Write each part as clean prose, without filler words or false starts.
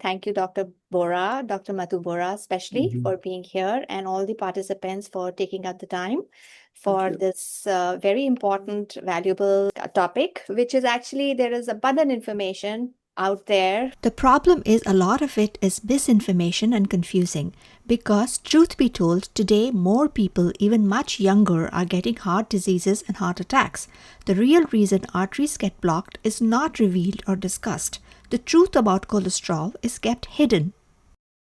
Thank you, Dr. Bora, Dr. Madhu Bora, especially for being here, and all the participants for taking out the time for this very important, valuable topic, which is actually there is abundant information out there. The problem is a lot of it is misinformation and confusing because, truth be told, today more people, even much younger, are getting heart diseases and heart attacks. The real reason arteries get blocked is not revealed or discussed. The truth about cholesterol is kept hidden.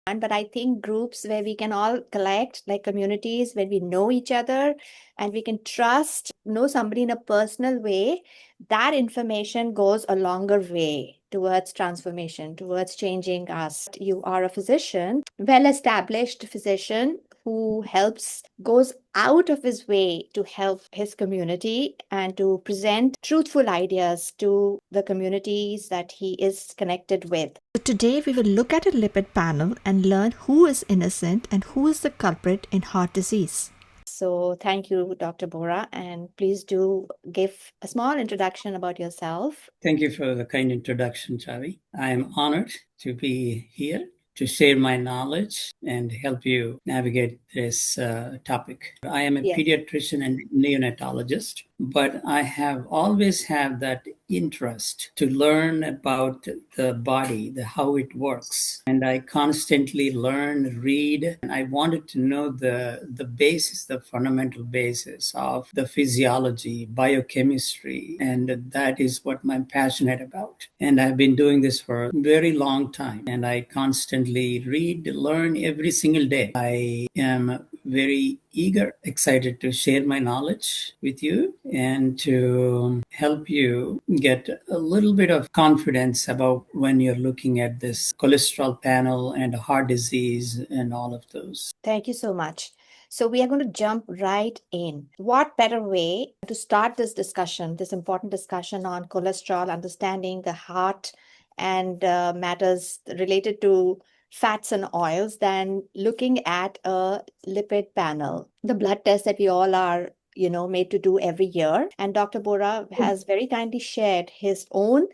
But I think groups where we can all collect, like communities where we know each other and we can know somebody in a personal way, that information goes a longer way towards transformation, towards changing us. You are a physician, well-established physician who goes out of his way to help his community and to present truthful ideas to the communities that he is connected with. So today we will look at a lipid panel and learn who is innocent and who is the culprit in heart disease. So thank you, Dr. Bora, and please do give a small introduction about yourself. Thank you for the kind introduction, Chavi. I am honored to be here to share my knowledge and help you navigate this topic. I am a pediatrician and neonatologist, but I have always had that interest to learn about the body, how it works. And I constantly learn, read, and I wanted to know the basis, the fundamental basis of the physiology, biochemistry, and that is what I'm passionate about. And I've been doing this for a very long time, and I constantly read, learn every single day. I am very eager, excited to share my knowledge with you and to help you get a little bit of confidence about when you're looking at this cholesterol panel and heart disease and all of those. Thank you so much. So we are going to jump right in. What better way to start this discussion, this important discussion on cholesterol, understanding the heart and matters related to fats and oils, than looking at a lipid panel, the blood test that we all are made to do every year. And Dr. Bora has very kindly shared his own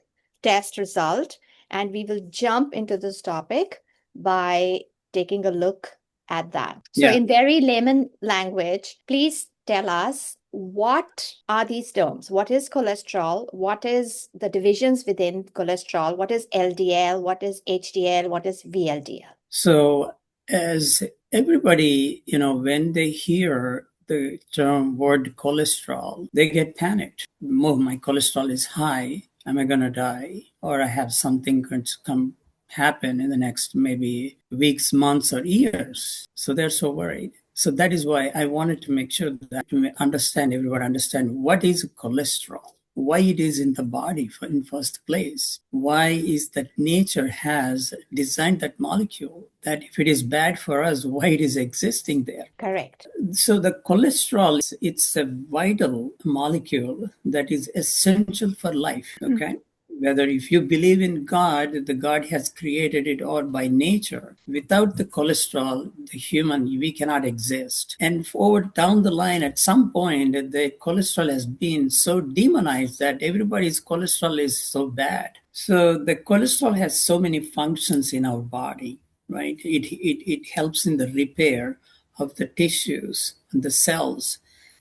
test result, and we will jump into this topic by taking a look at that. So in very layman language, please tell us, what are these terms? What is cholesterol? What is the divisions within cholesterol? What is LDL? What is HDL? What is VLDL? So as everybody, when they hear the term word cholesterol, they get panicked. Oh, my cholesterol is high. Am I going to die? Or I have something going to happen in the next maybe weeks, months, or years. So they're so worried. So that is why I wanted to make sure that everyone understand what is cholesterol, why it is in the body in first place. Why is that nature has designed that molecule, that if it is bad for us, why it is existing there. Correct. So the cholesterol, it's a vital molecule that is essential for life, okay? Whether if you believe in God, the God has created it, or by nature, without the cholesterol, the human, we cannot exist. And forward down the line, at some point, the cholesterol has been so demonized that everybody's cholesterol is so bad. So the cholesterol has so many functions in our body, right? It helps in the repair of the tissues and the cells.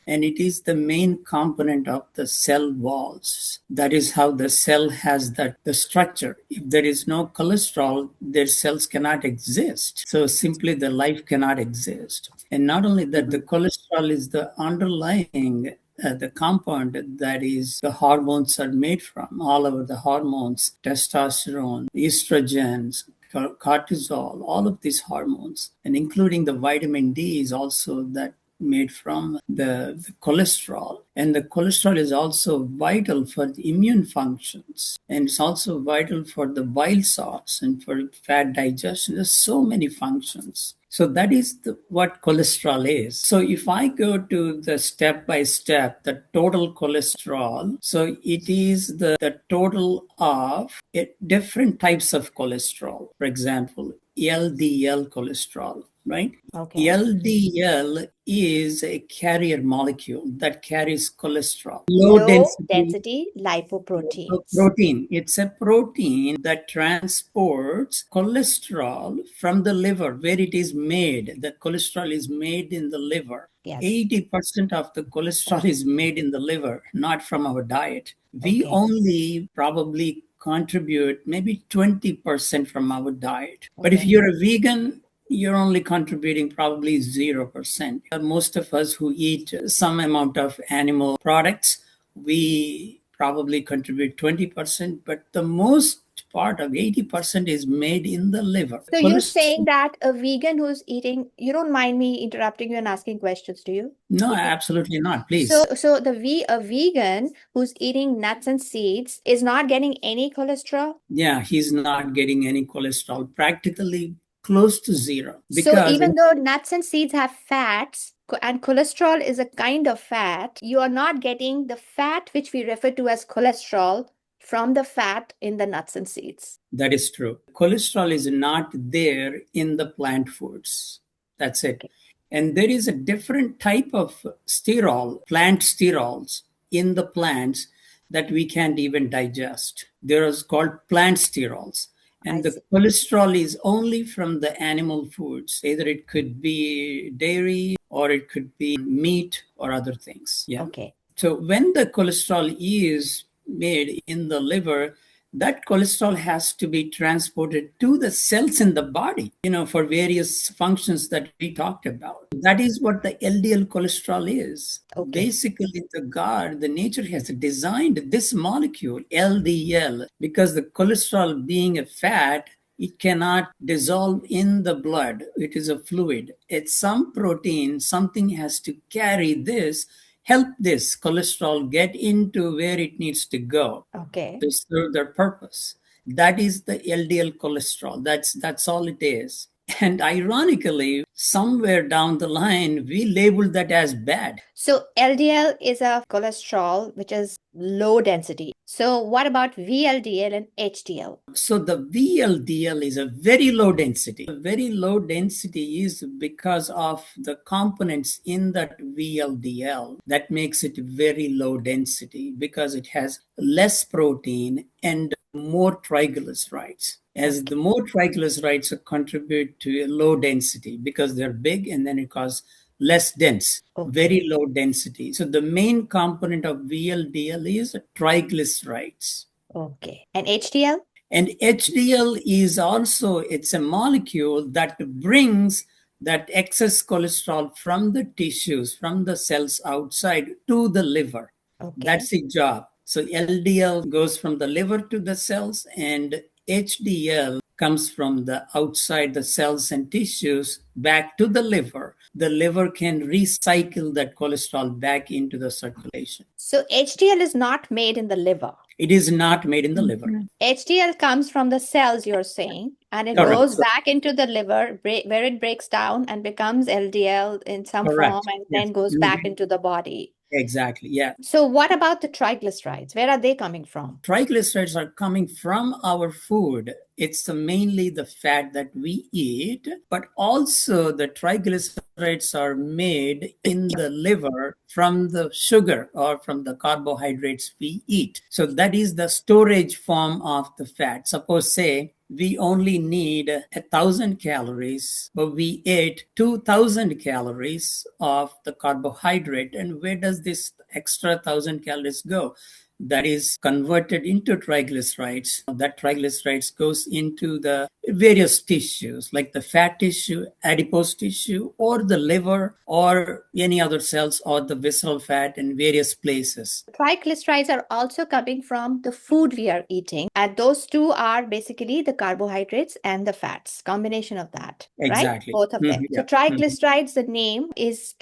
And it is the main component of the cell walls. That is how the cell has the structure. If there is no cholesterol, their cells cannot exist. So simply the life cannot exist. And not only that, the cholesterol is the underlying the compound that is the hormones are made from. All of the hormones, testosterone, estrogens, cortisol, all of these hormones, and including the vitamin D is also that made from the cholesterol. And the cholesterol is also vital for the immune functions. And it's also vital for the bile salts and for fat digestion. There's so many functions. So that is what cholesterol is. So if I go to the step by step, the total cholesterol, so it is the total of different types of cholesterol. For example, LDL cholesterol. right? Okay. LDL is a carrier molecule that carries cholesterol. Low density lipoproteins. Protein. It's a protein that transports cholesterol from the liver where it is made. The cholesterol is made in the liver. Yes. 80% of the cholesterol is made in the liver, not from our diet. We Okay. only probably contribute maybe 20% from our diet. But if Okay. you're a vegan, you're only contributing probably 0%. Most of us who eat some amount of animal products, we probably contribute 20%, but the most part of 80% is made in the liver. So you're saying that a vegan who's eating, you don't mind me interrupting you and asking questions, do you? No, absolutely not. Please. So a vegan who's eating nuts and seeds is not getting any cholesterol? Yeah, he's not getting any cholesterol, practically close to zero. So Because even though nuts and seeds have fats, and cholesterol is a kind of fat, you are not getting the fat which we refer to as cholesterol from the fat in the nuts and seeds. that is true. Cholesterol is not there in the plant foods. That's it. Okay. And there is a different type of sterol, plant sterols in the plants that we can't even digest. There is called plant sterols. I And the see. cholesterol is only from the animal foods. Either it could be dairy or it could be meat or other things. Yeah. Okay. So when the cholesterol is made in the liver, that cholesterol has to be transported to the cells in the body, for various functions that we talked about. That is what the LDL cholesterol is. Okay. Basically, the nature has designed this molecule, LDL, because the cholesterol being a fat, it cannot dissolve in the blood. It is a fluid. It's some protein, something has to carry this, help this cholesterol get into where it needs to go Okay. to serve their purpose. That is the LDL cholesterol. That's all it is. And ironically, somewhere down the line, we labeled that as bad. So LDL is a cholesterol which is low density. So what about VLDL and HDL? So the VLDL is a very low density. Very low density is because of the components in that VLDL that makes it very low density because it has less protein and more triglycerides. As the more triglycerides contribute to a low density because they're big and then it causes less dense, very low density. So the main component of VLDL is triglycerides. Okay. And HDL? And HDL is also, it's a molecule that brings that excess cholesterol from the tissues, from the cells outside to the liver. Okay. That's its job. So LDL goes from the liver to the cells and HDL comes from the outside the cells and tissues back to the liver. The liver can recycle that cholesterol back into the circulation. So HDL is not made in the liver. It is not made in the liver. HDL comes from the cells, you're saying, and it Correct. goes back into the liver where it breaks down and becomes LDL in some Correct. form and Yes. then goes back into the body. Exactly. Yeah. So what about the triglycerides? Where are they coming from? Triglycerides are coming from our food. It's mainly the fat that we eat, but also the triglycerides are made in the liver from the sugar or from the carbohydrates we eat. So that is the storage form of the fat. Suppose, say, we only need 1,000 calories, but we ate 2,000 calories of the carbohydrate. And where does this extra 1,000 calories go? That is converted into triglycerides. That triglycerides goes into the various tissues like the fat tissue, adipose tissue, or the liver, or any other cells, or the visceral fat in various places. Triglycerides are also coming from the food we are eating, and those two are basically the carbohydrates and the fats, combination of that, Exactly. right? Both of them. So triglycerides, the name is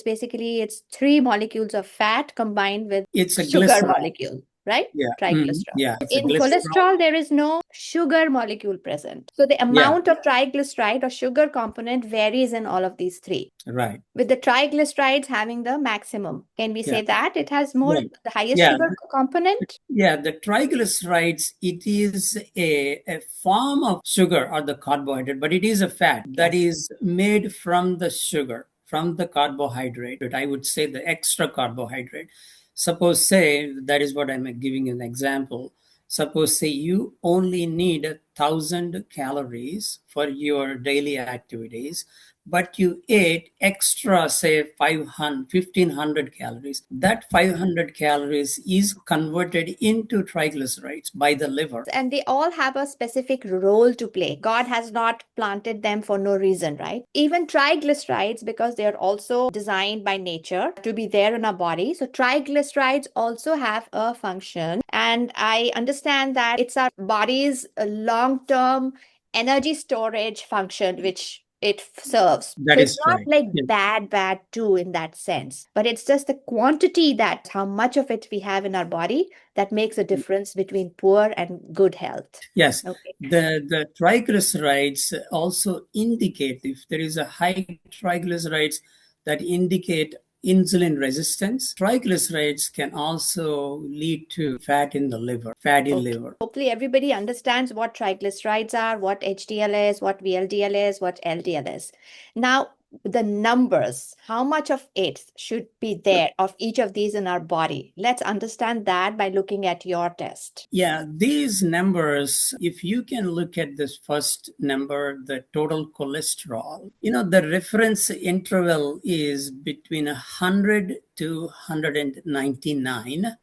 basically it's three molecules of fat combined with it's a sugar glycerol. molecule. right? Yeah. Triglycerol. Yeah. It's a In glycerol. cholesterol, there is no sugar molecule present. So the amount of triglyceride or sugar component varies in all of these three. Right. With the triglycerides having the maximum. Can we say that it has more, Right. the highest Yeah. sugar component? Yeah, the triglycerides, it is a form of sugar or the carbohydrate, but it is a fat that is made from the sugar, from the carbohydrate. But I would say the extra carbohydrate. Suppose, say, that is what I'm giving an example. Suppose, say, you only need 1,000 calories for your daily activities, but you ate extra, say, 500, 1,500 calories. That 500 calories is converted into triglycerides by the liver. And they all have a specific role to play. God has not planted them for no reason, right? Even triglycerides, because they're also designed by nature to be there in our body. So triglycerides also have a function. And I understand that it's our body's long-term energy storage function, which it serves. That so is it's not correct. like Yeah. bad too in that sense, but it's just the quantity, that how much of it we have in our body, that makes a difference between poor and good health. Yes, Okay. the triglycerides also indicate, if there is a high triglycerides, that indicate insulin resistance. Triglycerides can also lead to fat in the liver, fatty liver. Hopefully everybody understands what triglycerides are, what HDL is, what VLDL is, what LDL is. Now, the numbers, how much of it should be there of each of these in our body? Let's understand that by looking at your test. Yeah, these numbers, if you can look at this first number, the total cholesterol, the reference interval is between 100 to 199.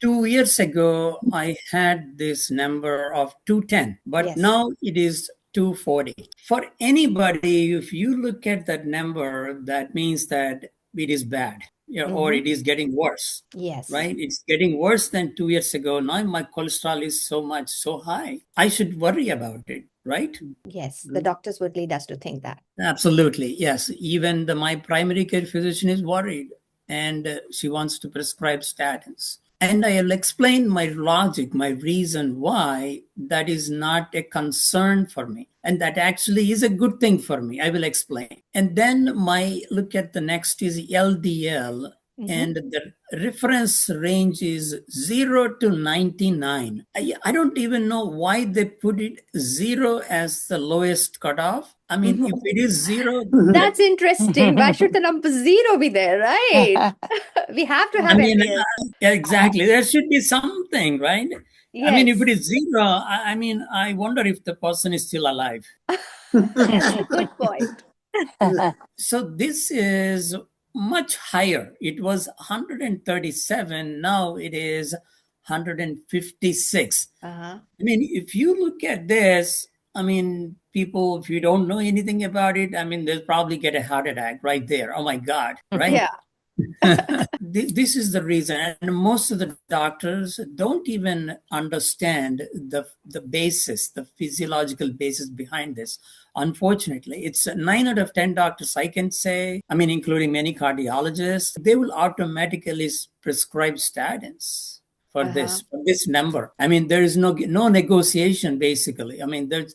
2 years ago, I had this number of 210, but now it is 240. For anybody, if you look at that number, that means that it is bad, or it is getting worse. Yes. Right? It's getting worse than 2 years ago. Now my cholesterol is so high. I should worry about it, right? Yes, the doctors would lead us to think that. Absolutely. Yes. Even my primary care physician is worried, and she wants to prescribe statins. And I'll explain my logic, my reason why that is not a concern for me. And that actually is a good thing for me. I will explain. And then my look at the next is LDL. And the reference range is 0 to 99. I don't even know why they put it 0 as the lowest cutoff. I mean, if it is 0, that's interesting. Why should the number 0 be there, right? We have to have LDL. Exactly. There should be something, right? Yes. I mean, if it is 0, I wonder if the person is still alive. Good point. So this is much higher. It was 137. Now it is 156. I mean, if you look at this, people, if you don't know anything about it, they'll probably get a heart attack right there. Oh my God, right? Yeah. This is the reason, and most of the doctors don't even understand the basis, the physiological basis behind this. Unfortunately, it's 9 out of 10 doctors, I can say, including many cardiologists, they will automatically prescribe statins for this number. There is no negotiation, basically.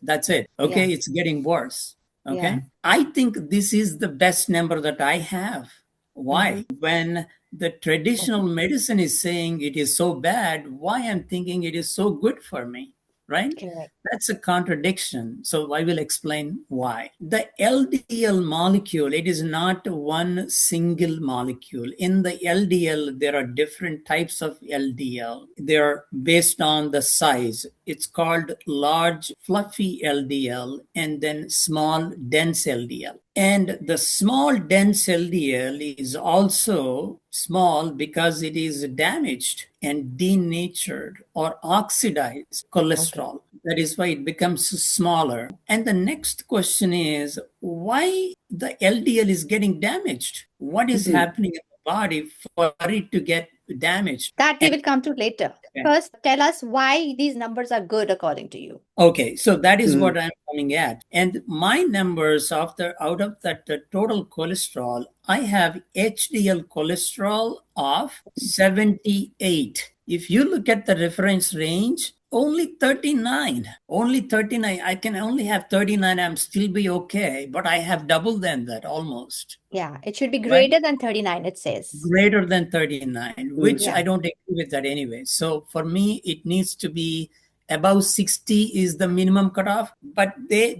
That's it. Okay, it's getting worse. Okay, I think this is the best number that I have. Why? When the traditional medicine is saying it is so bad, why I'm thinking it is so good for me, right? Correct. That's a contradiction. So I will explain why. The LDL molecule, it is not one single molecule. In the LDL, there are different types of LDL. They're based on the size. It's called large, fluffy LDL, and then small, dense LDL. And the small, dense LDL is also small because it is damaged and denatured or oxidized cholesterol. That is why it becomes smaller. And the next question is why the LDL is getting damaged? What is happening in the body for it to get damaged? That we will come to later. First, tell us why these numbers are good according to you. Okay, so that is what I'm coming at. And my numbers out of that total cholesterol, I have HDL cholesterol of 78. If you look at the reference range, only 39. Only 39. I can only have 39. I'm still be okay, but I have double than that almost. Yeah, it should be Right? greater than 39, it says. Greater than 39, which Yeah. I don't agree with that anyway. So for me, it needs to be above 60 is the minimum cutoff, but they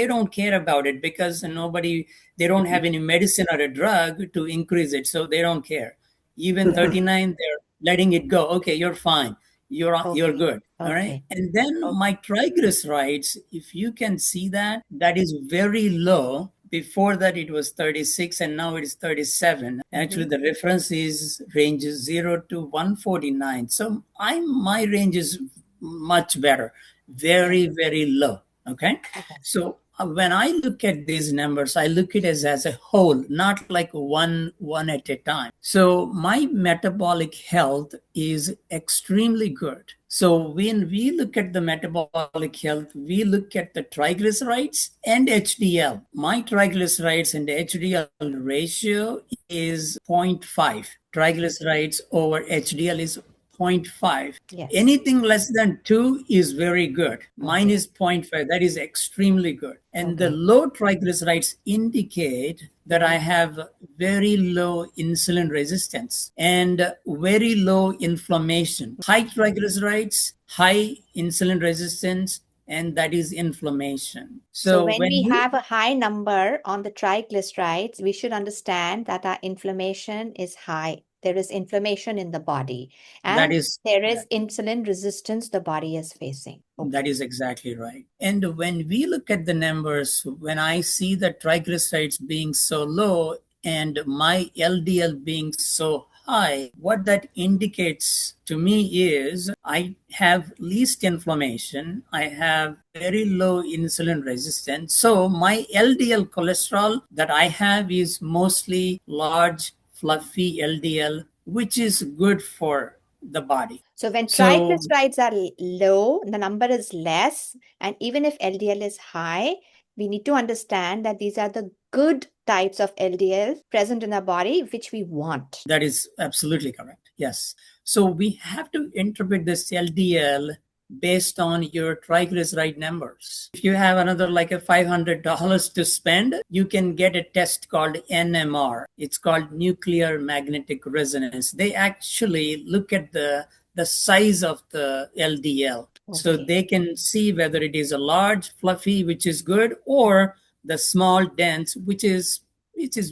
don't care about it because they don't have any medicine or a drug to increase it, so they don't care. Even 39, they're letting it go. Okay, you're fine. You're Okay. good. All right. Okay. And then my triglycerides, if you can see that, that is very low. Before that, it was 36, and now it is 37. Actually, the reference is ranges 0 to 149. So my range is much better, very, very low. Okay. Okay. So when I look at these numbers, I look at it as a whole, not like one at a time. So my metabolic health is extremely good. So when we look at the metabolic health, we look at the triglycerides and HDL. My triglycerides and HDL ratio is 0.5. Triglycerides over HDL is 0.5. Yes. Anything less than 2 is very good. Mine Okay. is 0.5. That is extremely good. And the Okay. low triglycerides indicate that I have very low insulin resistance and very low inflammation. High triglycerides, high insulin resistance, and that is inflammation. So So when when we you have a high number on the triglycerides, we should understand that our inflammation is high. There is inflammation in the body, that and is there is insulin resistance the body is facing. That is exactly right. And when we look at the numbers, when I see the triglycerides being so low and my LDL being so high, what that indicates to me is I have least inflammation, I have very low insulin resistance. So my LDL cholesterol that I have is mostly large, fluffy LDL, which is good for the body. So when So triglycerides are low, the number is less, and even if LDL is high, we need to understand that these are the good types of LDL present in our body, which we want. that is absolutely correct. Yes. So we have to interpret this LDL based on your triglyceride numbers. If you have another like a $500 to spend, you can get a test called NMR. It's called nuclear magnetic resonance. They actually look at the size of the LDL. So Okay. they can see whether it is a large, fluffy, which is good, or the small, dense, which is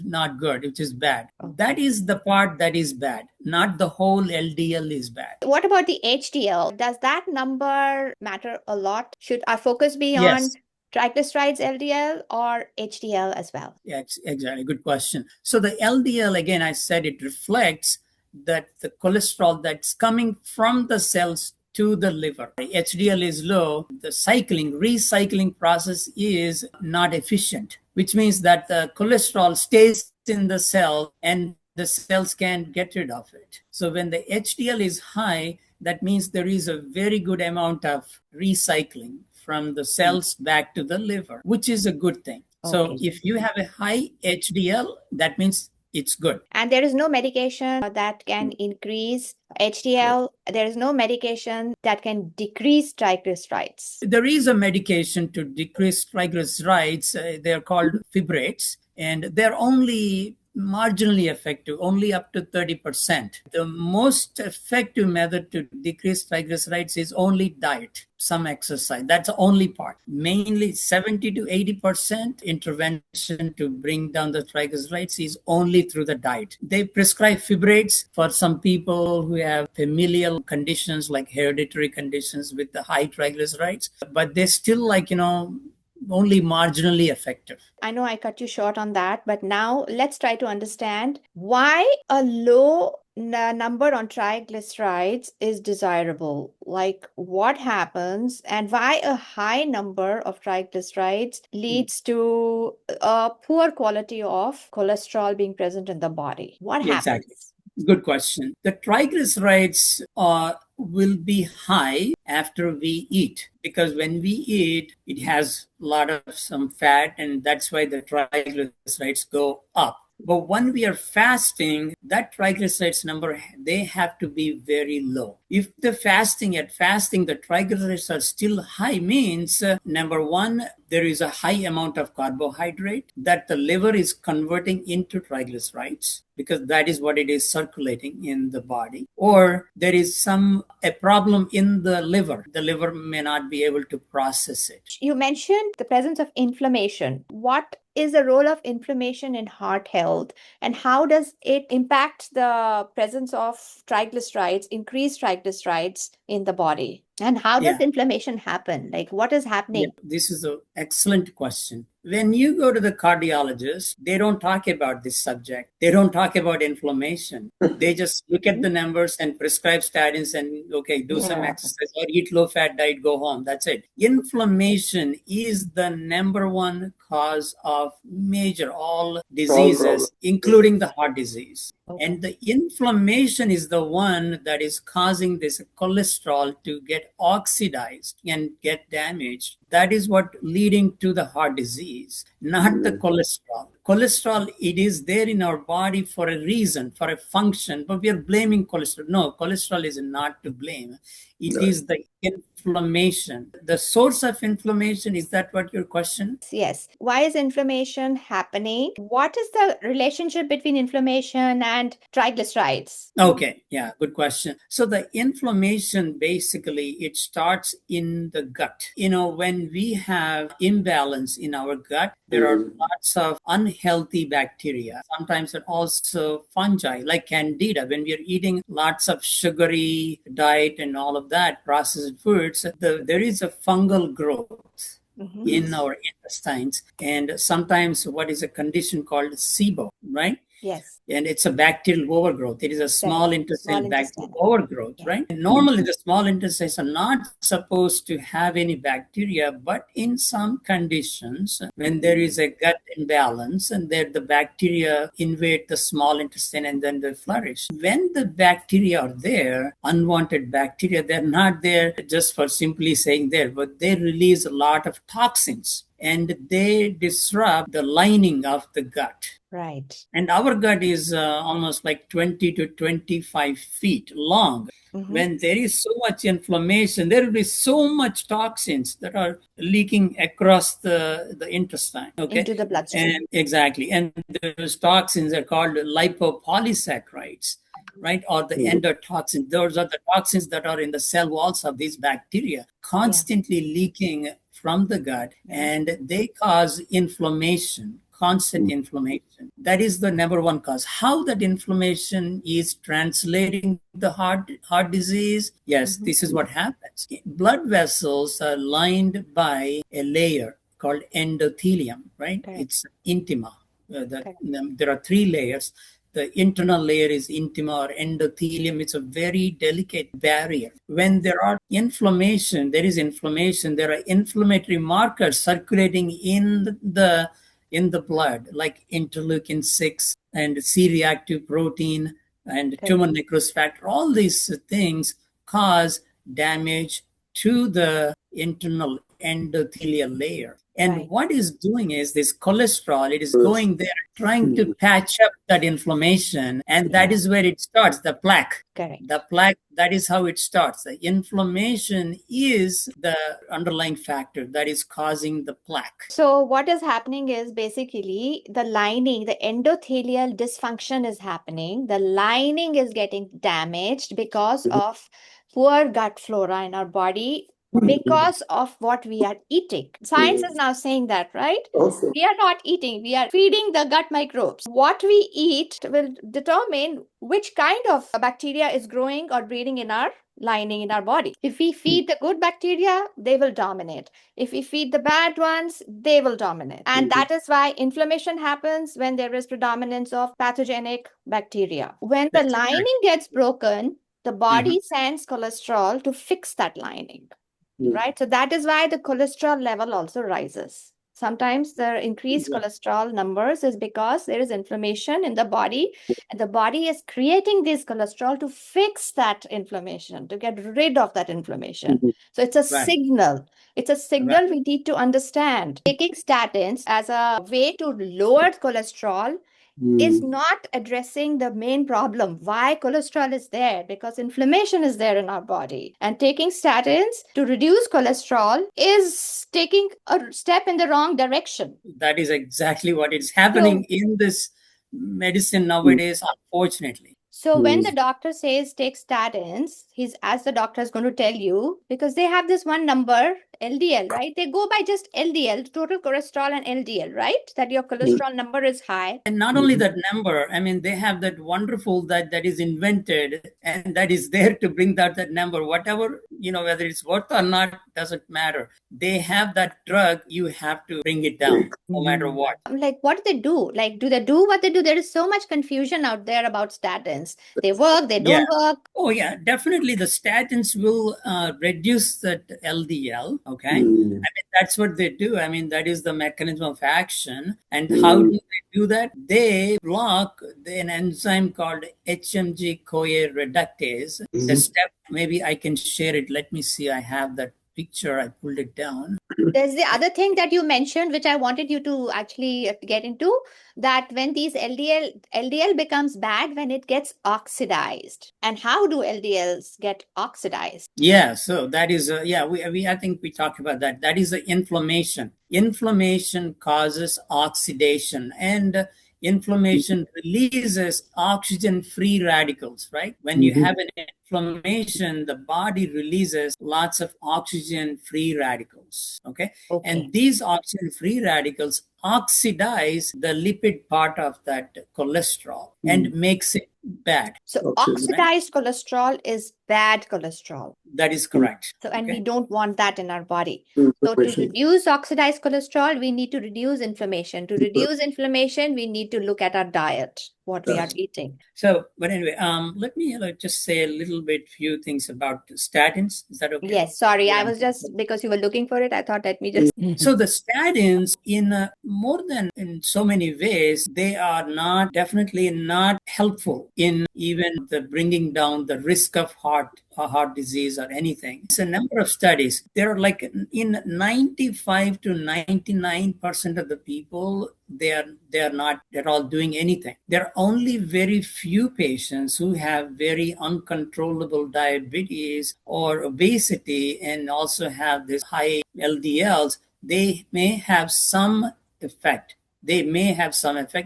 not good, which is bad. That is the part that is bad, not the whole LDL is bad. What about the HDL? Does that number matter a lot? Should our focus be on Yes. triglycerides LDL or HDL as well? Yeah, exactly. Good question. So the LDL, again, I said it reflects that the cholesterol that's coming from the cells to the liver. HDL is low. The recycling process is not efficient, which means that the cholesterol stays in the cell and the cells can't get rid of it. So when the HDL is high, that means there is a very good amount of recycling from the cells back to the liver, which is a good thing. So Okay. if you have a high HDL, that means it's good. And there is no medication that can increase HDL. There is no medication that can decrease triglycerides. There is a medication to decrease triglycerides. They're called fibrates, and they're only marginally effective, only up to 30%. The most effective method to decrease triglycerides is only diet, some exercise. That's the only part. Mainly 70 to 80% intervention to bring down the triglycerides is only through the diet. They prescribe fibrates for some people who have familial conditions like hereditary conditions with the high triglycerides, but they're still only marginally effective. I know I cut you short on that, but now let's try to understand why a low number on triglycerides is desirable. Like what happens and why a high number of triglycerides leads to a poor quality of cholesterol being present in the body. What Exactly. happens? Good question. The triglycerides will be high after we eat, because when we eat, it has a lot of some fat, and that's why the triglycerides go up. But when we are fasting, that triglycerides number, they have to be very low. If the fasting, the triglycerides are still high, means number one, there is a high amount of carbohydrate that the liver is converting into triglycerides, because that is what it is circulating in the body. Or there is a problem in the liver. The liver may not be able to process it. You mentioned the presence of inflammation. What is the role of inflammation in heart health, and how does it impact the presence of triglycerides, increased triglycerides in the body? And how does Yeah. inflammation happen? Like, what is Yeah, happening? this is an excellent question. When you go to the cardiologist, they don't talk about this subject. They don't talk about inflammation. They just look at the numbers and prescribe statins and, okay, do some exercise or eat low fat diet, go home. That's it. Inflammation is the number one cause of major all diseases, including the heart disease. And the inflammation is the one that is causing this cholesterol to get oxidized and get damaged. That is what leading to the heart disease, not the cholesterol. Cholesterol, it is there in our body for a reason, for a function, but we are blaming cholesterol. No, cholesterol is not to blame. It is the inflammation. The source of inflammation, is that what your question? Yes. Why is inflammation happening? What is the relationship between inflammation and triglycerides? Okay, yeah, good question. So the inflammation, basically, it starts in the gut. When we have imbalance in our gut, there are lots of unhealthy bacteria. Sometimes it also fungi like candida. When we are eating lots of sugary diet and all of that, processed foods, there is a fungal growth in our intestines. And sometimes what is a condition called SIBO, right? Yes. And it's a bacterial overgrowth. It is a small intestinal bacterial overgrowth, Yeah. right? And normally, the small intestines are not supposed to have any bacteria, but in some conditions, when there is a gut imbalance and there the bacteria invade the small intestine and then they flourish. When the bacteria are there, unwanted bacteria, they're not there just for simply saying there, but they release a lot of toxins and they disrupt the lining of the gut. Right. And our gut is almost like 20 to 25 feet long. When there is so much inflammation, there will be so much toxins that are leaking across the intestine. Okay. Into the bloodstream. And exactly. And those toxins are called lipopolysaccharides, right? Or the endotoxins. Those are the toxins that are in the cell walls of these bacteria, constantly leaking from the gut, and they cause inflammation, constant inflammation. That is the number one cause. How that inflammation is translating the heart disease? Yes, this is what happens. Blood vessels are lined by a layer called endothelium, right? It's intima. There are three layers. The internal layer is intima or endothelium. It's a very delicate barrier. When there is inflammation, there are inflammatory markers circulating in the blood, like interleukin 6 and C-reactive protein and tumor necrosis factor. All these things cause damage to the internal endothelial layer. And what is doing is this cholesterol, it is going there trying to patch up that inflammation. And that is where it starts, the plaque. Correct. The plaque, that is how it starts. The inflammation is the underlying factor that is causing the plaque. So what is happening is basically the lining, the endothelial dysfunction is happening. The lining is getting damaged because of poor gut flora in our body, because of what we are eating. Science is now saying that, right? We are not eating, we are feeding the gut microbes. What we eat will determine which kind of bacteria is growing or breeding in our lining in our body. If we feed the good bacteria, they will dominate. If we feed the bad ones, they will dominate. And that is why inflammation happens when there is predominance of pathogenic bacteria. When the lining gets broken, the body sends cholesterol to fix that lining. Right? So that is why the cholesterol level also rises. Sometimes the increased cholesterol numbers is because there is inflammation in the body, and the body is creating this cholesterol to fix that inflammation, to get rid of that inflammation. So it's a signal. It's a signal we need to understand. Taking statins as a way to lower cholesterol is not addressing the main problem, why cholesterol is there, because inflammation is there in our body. And taking statins to reduce cholesterol is taking a step in the wrong direction. That is exactly what is happening in this medicine nowadays, unfortunately. So when the doctor says take statins, as the doctor is going to tell you, because they have this one number, LDL, right? They go by just LDL, total cholesterol and LDL, right? That your cholesterol number is high. And not only that number, I mean, they have that wonderful that is invented and that is there to bring that number, whatever, whether it's worth or not, doesn't matter. They have that drug, you have to bring it down no matter what. Like, what do they do? Like, do they do what they do? There is so much confusion out there about statins. They work, they don't work. Oh, yeah, definitely. The statins will reduce that LDL. Okay. I mean, that's what they do. I mean, that is the mechanism of action. And how do they do that? They block an enzyme called HMG-CoA reductase. The step, maybe I can share it. Let me see. I have that picture. I pulled it down. There's the other thing that you mentioned, which I wanted you to actually get into, that when these LDL becomes bad when it gets oxidized. And how do LDLs get oxidized? Yeah, so that is, we I think we talked about that. That is the inflammation. Inflammation causes oxidation, and inflammation releases oxygen-free radicals, right? When you have an inflammation, the body releases lots of oxygen-free radicals, okay? And these oxygen-free radicals oxidize the lipid part of that cholesterol and makes it bad. So oxidized cholesterol is bad cholesterol. That is correct. So, and we don't want that in our body. So to reduce oxidized cholesterol, we need to reduce inflammation. To reduce inflammation, we need to look at our diet, what we are eating. So, but anyway, let me just say a little bit, few things about statins. Is that okay? Yes, sorry. I was just, because you were looking for it, I thought let me just. So the statins, in more than in so many ways, they are definitely not helpful in even the bringing down the risk of heart disease or anything. It's a number of studies. There are like in 95 to 99% of the people, they're not at all doing anything. There are only very few patients who have very uncontrollable diabetes or obesity and also have this high LDLs. They may have some effect.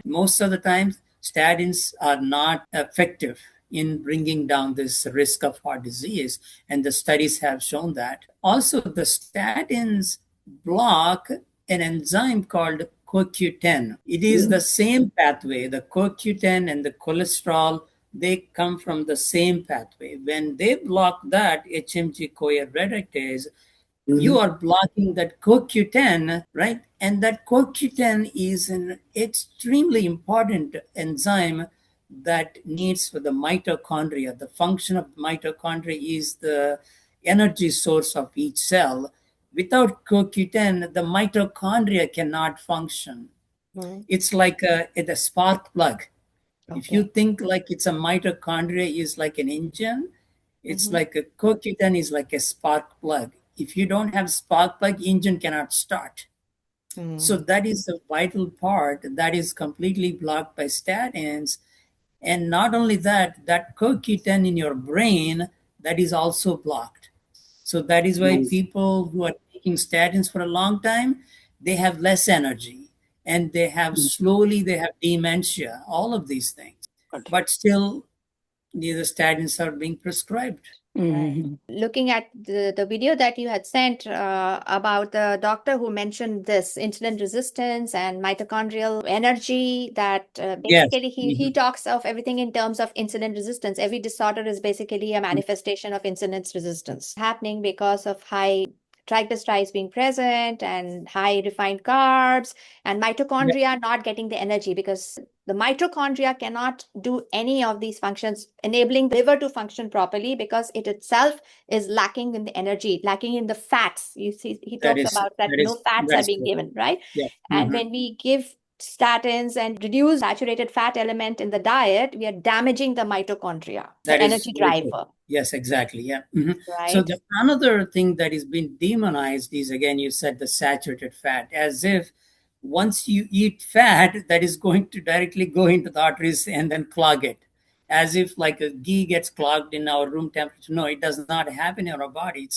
Most of the time, statins are not effective in bringing down this risk of heart disease, and the studies have shown that. Also, the statins block an enzyme called CoQ10. It is the same pathway. The CoQ10 and the cholesterol, they come from the same pathway. When they block that HMG-CoA reductase, you are blocking that CoQ10, right? And that CoQ10 is an extremely important enzyme that needs for the mitochondria. The function of mitochondria is the energy source of each cell. Without CoQ10, the mitochondria cannot function. It's like a spark plug. If you think like it's a mitochondria is like an engine, it's like a CoQ10 is like a spark plug. If you don't have spark plug, engine cannot start. So that is the vital part that is completely blocked by statins. And not only that, that CoQ10 in your brain, that is also blocked. So that is why people who are taking statins for a long time, they have less energy and they have dementia, all of these things. But still, the statins are being prescribed. Looking at the video that you had sent about the doctor who mentioned this insulin resistance and mitochondrial energy, that basically he talks of everything in terms of insulin resistance. Every disorder is basically a manifestation of insulin resistance happening because of high triglycerides being present and high refined carbs, and mitochondria not getting the energy, because the mitochondria cannot do any of these functions, enabling the liver to function properly, because it itself is lacking in the energy, lacking in the fats. You see, he talks about that no fats are being given, right? And when we give statins and reduce saturated fat element in the diet, we are damaging the mitochondria, the energy driver. Yes, exactly. Yeah. Right. So another thing that is being demonized is, again, you said the saturated fat, as if once you eat fat, that is going to directly go into the arteries and then clog it. As if like a ghee gets clogged in our room temperature. No, it does not happen in our body.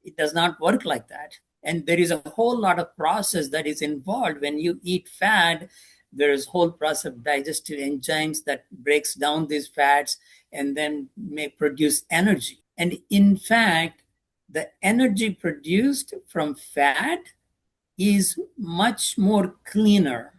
It does not work like that. And there is a whole lot of process that is involved when you eat fat. There is whole process of digestive enzymes that breaks down these fats and then may produce energy. And in fact, the energy produced from fat is much more cleaner,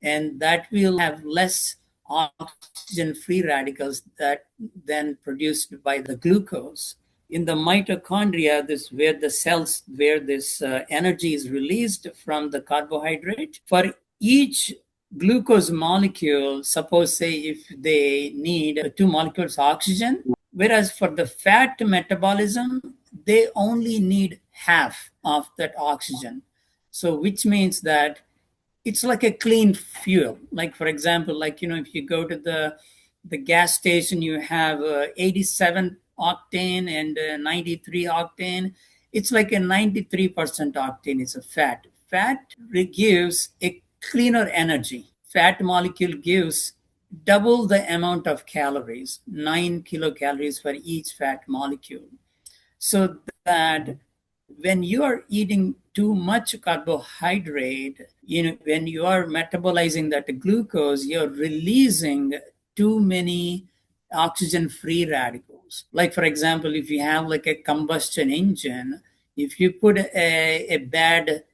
and that will have less oxygen free radicals that than produced by the glucose in the mitochondria. This where the cells where this energy is released from the carbohydrate. For each glucose molecule, suppose say if they need two molecules of oxygen, whereas for the fat metabolism they only need half of that oxygen. So which means that it's like a clean fuel. Like for example, like if you go to the gas station, you have 87 octane and 93 octane. It's like a 93% octane is a fat. Fat gives a cleaner energy. Fat molecule gives double the amount of calories, 9 kilocalories for each fat molecule. So that when you are eating too much carbohydrate, when you are metabolizing that glucose, you're releasing too many oxygen free radicals. Like for example, if you have like a combustion engine, if you put a bad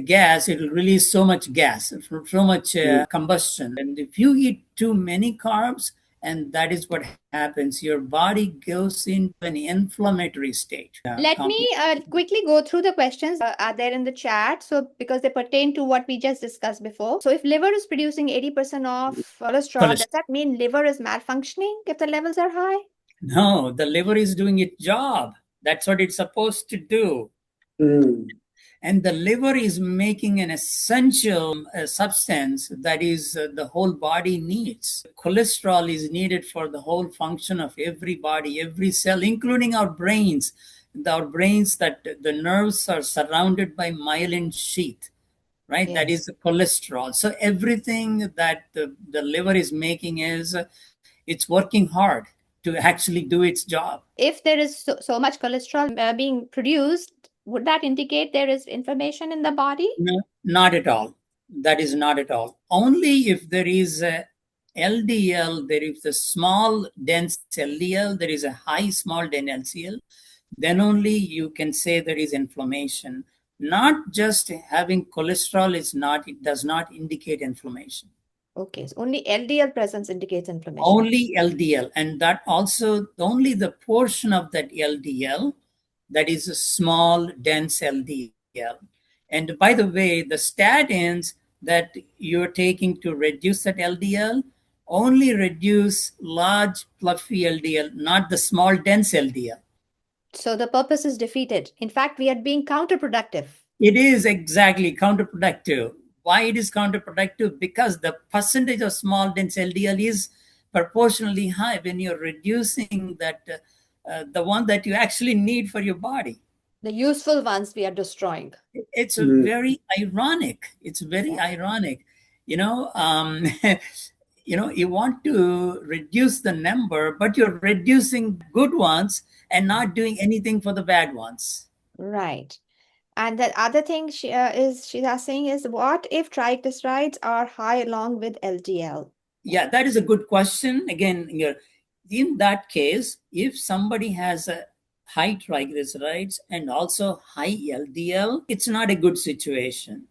gas, it will release so much gas, so much combustion. And if you eat too many carbs, and that is what happens, your body goes into an inflammatory state. Let me quickly go through the questions are there in the chat. So because they pertain to what we just discussed before. So if liver is producing 80% of cholesterol, does that mean liver is malfunctioning if the levels are high? No, the liver is doing its job. That's what it's supposed to do. And the liver is making an essential substance that is the whole body needs. Cholesterol is needed for the whole function of every body, every cell, including our brains. Our brains, that the nerves are surrounded by myelin sheath, right? Yes. That is the cholesterol. So everything that the liver is making is, it's working hard to actually do its job. If there is so much cholesterol being produced, would that indicate there is inflammation in the body? No, not at all. That is not at all. Only if there is a LDL, there is a small dense LDL, there is a high small dense LCL, then only you can say there is inflammation. Not just having cholesterol it does not indicate inflammation. Okay, so only LDL presence indicates inflammation. Only LDL, and that also only the portion of that LDL that is a small dense LDL. And by the way, the statins that you're taking to reduce that LDL only reduce large fluffy LDL, not the small dense LDL. So the purpose is defeated. In fact, we are being counterproductive. It is exactly counterproductive. Why it is counterproductive? Because the percentage of small dense LDL is proportionally high when you're reducing that the one that you actually need for your body. The useful ones we are destroying. It's very ironic. It's very ironic. You want to reduce the number, but you're reducing good ones and not doing anything for the bad ones. Right. And the other thing she's asking is, what if triglycerides are high along with LDL? Yeah, that is a good question. Again, in that case, if somebody has a high triglycerides and also high LDL, it's not a good situation.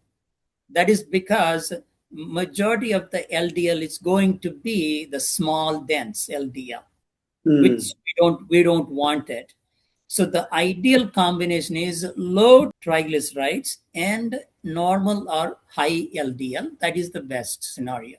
That is because majority of the LDL is going to be the small dense LDL, which we don't want it. So the ideal combination is low triglycerides and normal or high LDL. That is the best scenario.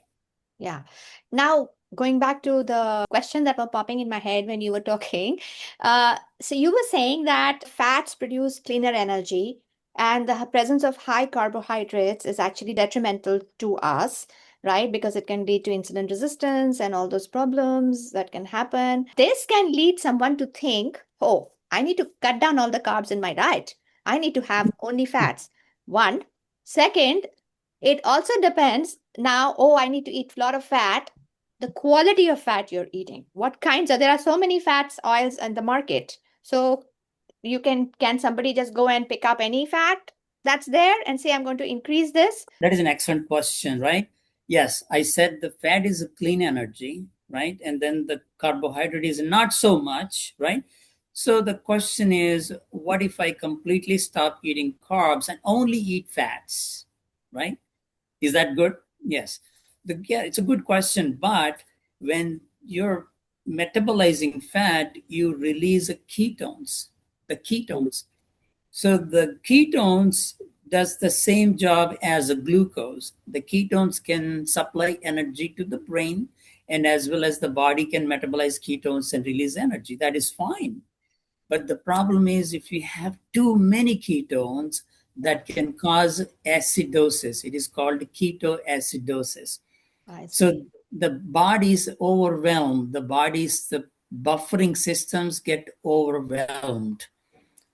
Yeah. Now, going back to the question that were popping in my head when you were talking. So you were saying that fats produce cleaner energy, and the presence of high carbohydrates is actually detrimental to us, right? Because it can lead to insulin resistance and all those problems that can happen. This can lead someone to think, oh, I need to cut down all the carbs in my diet. I need to have only fats. One. Second, It also depends now, oh, I need to eat a lot of fat, the quality of fat you're eating. What kinds of, there are so many fats, oils in the market. So you can somebody just go and pick up any fat that's there and say, I'm going to increase this? That is an excellent question, right? Yes, I said the fat is a clean energy, right? And then the carbohydrate is not so much, right? So the question is, what if I completely stop eating carbs and only eat fats, right? Is that good? Yes. Yeah, it's a good question. But when you're metabolizing fat, you release the ketones. So the ketones does the same job as a glucose. The ketones can supply energy to the brain, and as well as the body can metabolize ketones and release energy. That is fine. But the problem is if you have too many ketones, that can cause acidosis. It is called ketoacidosis. I So see. the body's overwhelmed. The buffering systems get overwhelmed.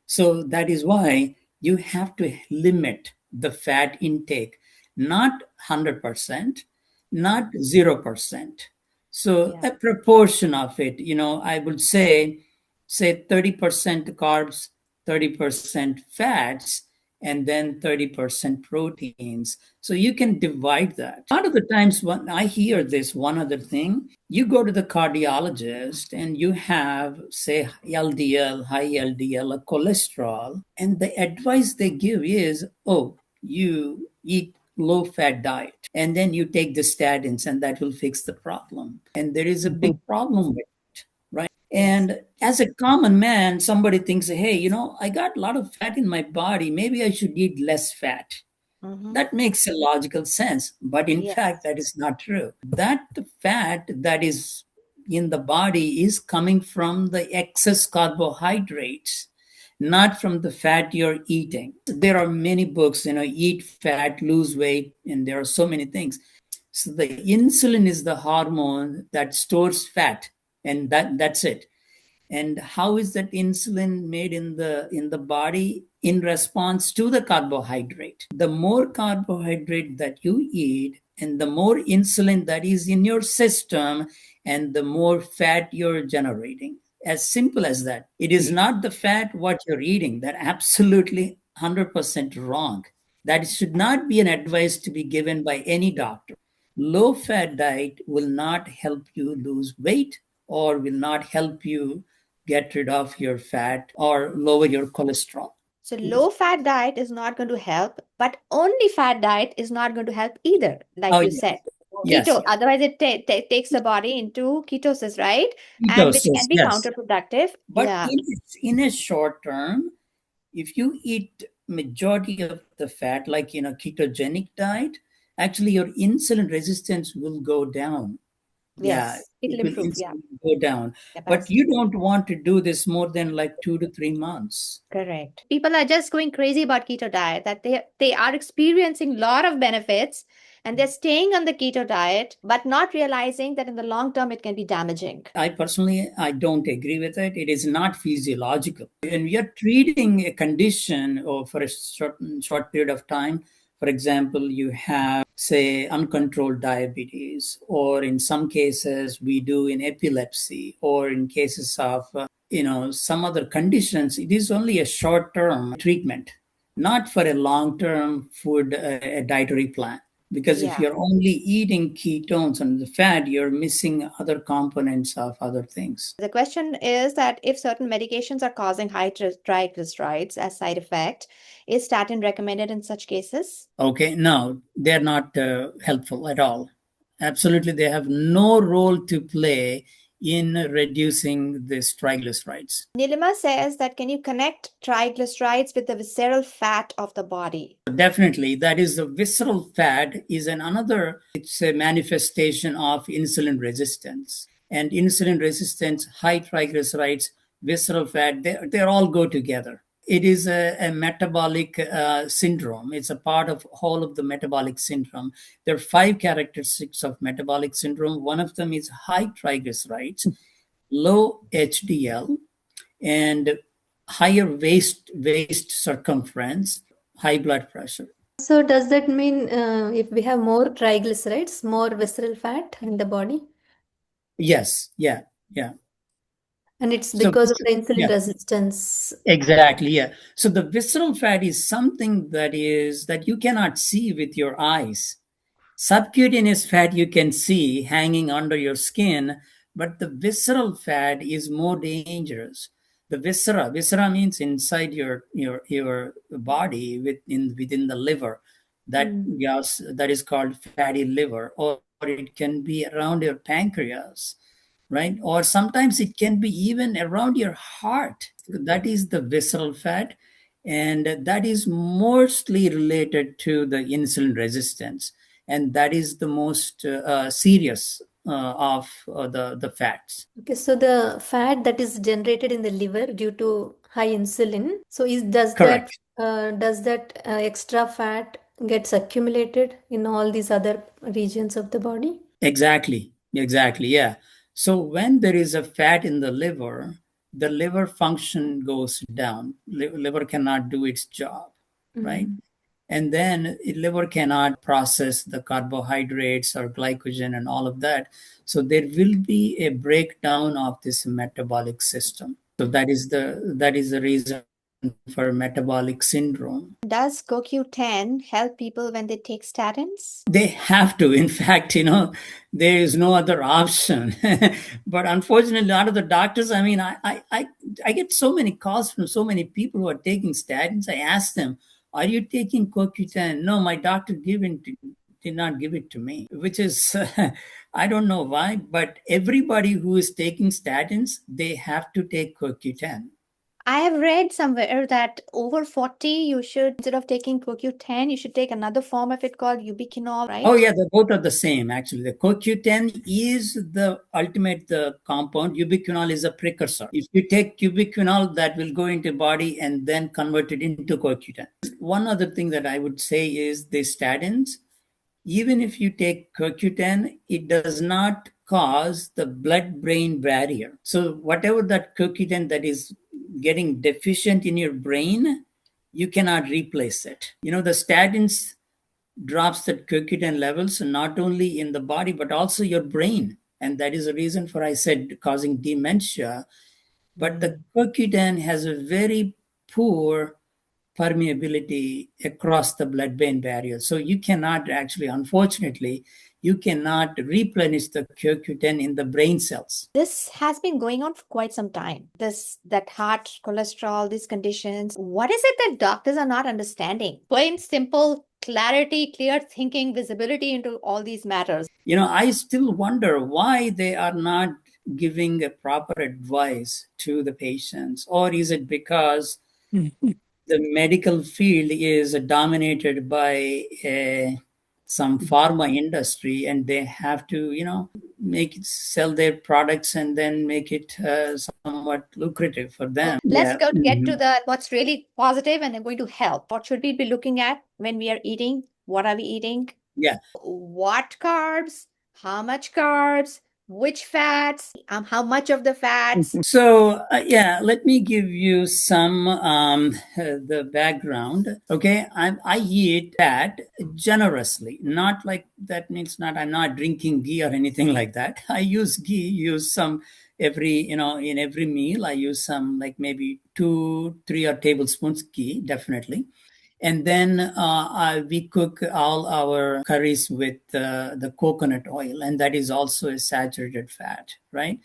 So that is why you have to limit the fat intake, not 100%, not 0%. So Yeah. a proportion of it, I would say 30% carbs, 30% fats, and then 30% proteins. So you can divide that. A lot of the times when I hear this, one other thing, you go to the cardiologist and you have, say, LDL, high LDL, or cholesterol, and the advice they give is, oh, you eat low fat diet and then you take the statins and that will fix the problem. And there is a big problem with it, right? Yes. And as a common man, somebody thinks, hey, I got a lot of fat in my body. Maybe I should eat less fat. Mm-hmm. That makes a logical sense, but in fact, Yes. that is not true. That fat that is in the body is coming from the excess carbohydrates, not from the fat you're eating. There are many books, eat fat, lose weight, and there are so many things. So the insulin is the hormone that stores fat, and that's it. And how is that insulin made in the body? In response to the carbohydrate. The more carbohydrate that you eat and the more insulin that is in your system, and the more fat you're generating. As simple as that. It is not the fat what you're eating. That absolutely 100% wrong. That should not be an advice to be given by any doctor. Low fat diet will not help you lose weight or will not help you get rid of your fat or lower your cholesterol. So low fat diet is not going to help, but only fat diet is not going to help either, like Oh, you yes. said. Yes, Keto, otherwise it takes the body into ketosis, right? And which can ketosis, be yes. counterproductive. But Yeah. in a short term, if you eat majority of the fat, like ketogenic diet, actually your insulin resistance will go down. Yeah, Yes. It it will will improve. Yeah. instantly go down. But you Capacity. don't want to do this more than like 2 to 3 months. Correct. People are just going crazy about keto diet, that they are experiencing a lot of benefits and they're staying on the keto diet, but not realizing that in the long term it can be damaging. I don't agree with it. It is not physiological. When we are treating a condition or for a short period of time, for example, you have, say, uncontrolled diabetes, or in some cases we do in epilepsy, or in cases of some other conditions, it is only a short term treatment, not for a long term food dietary plan. Because if Yeah. you're only eating ketones and the fat, you're missing other components of other things. The question is that if certain medications are causing high triglycerides as side effect, is statin recommended in such cases? Okay, no, they're not helpful at all. Absolutely, they have no role to play in reducing these triglycerides. Nilima says that can you connect triglycerides with the visceral fat of the body? Definitely, that is the visceral fat is another. It's a manifestation of insulin resistance, and insulin resistance, high triglycerides, visceral fat. They all go together. It is a metabolic syndrome. It's a part of all of the metabolic syndrome. There are 5 characteristics of metabolic syndrome. One of them is high triglycerides, low HDL, and higher waist circumference, high blood pressure. So does that mean if we have more triglycerides, more visceral fat in the body? Yes, yeah, yeah. And it's So, because of the insulin yeah, resistance. exactly, yeah. So the visceral fat is something that you cannot see with your eyes. Subcutaneous fat you can see hanging under your skin, but the visceral fat is more dangerous. The viscera means inside your body within the liver. That Mm. yes, that is called fatty liver, or it can be around your pancreas, right? Or sometimes it can be even around your heart. That is the visceral fat, and that is mostly related to the insulin resistance, and that is the most serious of the fats. Okay, so the fat that is generated in the liver due to high insulin, so is Correct. does that extra fat gets accumulated in all these other regions of the body? Exactly. Exactly. Yeah. So when there is a fat in the liver function goes down. Liver cannot do its job, right? Mm. And then liver cannot process the carbohydrates or glycogen and all of that, so there will be a breakdown of this metabolic system. So that is the reason for metabolic syndrome. Does CoQ10 help people when they take statins? They have to. In fact, there is no other option. But unfortunately, a lot of the doctors, I mean, I get so many calls from so many people who are taking statins. I ask them, are you taking CoQ10? No, my doctor did not give it to me, which is, I don't know why, but everybody who is taking statins, they have to take CoQ10. I have read somewhere that over 40, you should, instead of taking CoQ10, you should take another form of it called ubiquinol, Oh right? yeah, they both are the same actually. The CoQ10 is the ultimate compound. Ubiquinol is a precursor. If you take ubiquinol, that will go into body and then convert it into CoQ10. One other thing that I would say is the statins. Even if you take CoQ10, it does not cause the blood-brain barrier. So whatever that CoQ10 that is getting deficient in your brain, you cannot replace it. The statins drops the CoQ10 levels not only in the body but also your brain, and that is the reason for I said causing dementia. But the CoQ10 has a very poor permeability across the blood-brain barrier, so you cannot actually, unfortunately, you cannot replenish the CoQ10 in the brain cells. This has been going on for quite some time. That heart, cholesterol, these conditions. What is it that doctors are not understanding? Plain simple clarity, clear thinking, visibility into all these matters. I still wonder why they are not giving a proper advice to the patients, or is it because the medical field is dominated by some pharma industry, and they have to make it, sell their products and then make it somewhat lucrative for them. Let's Yeah. go get to Mhm. the what's really positive and going to help. What should we be looking at when we are eating? What are we eating? Yeah. What carbs? How much carbs? Which fats? How much of the fats? So yeah, let me give you some the background. Okay, I eat fat generously. Not like that means not I'm not drinking ghee or anything like that. I use ghee, use some every in every meal. I use some like maybe 2, 3 or tablespoons ghee definitely. And then we cook all our curries with the coconut oil, and that is also a saturated fat, right?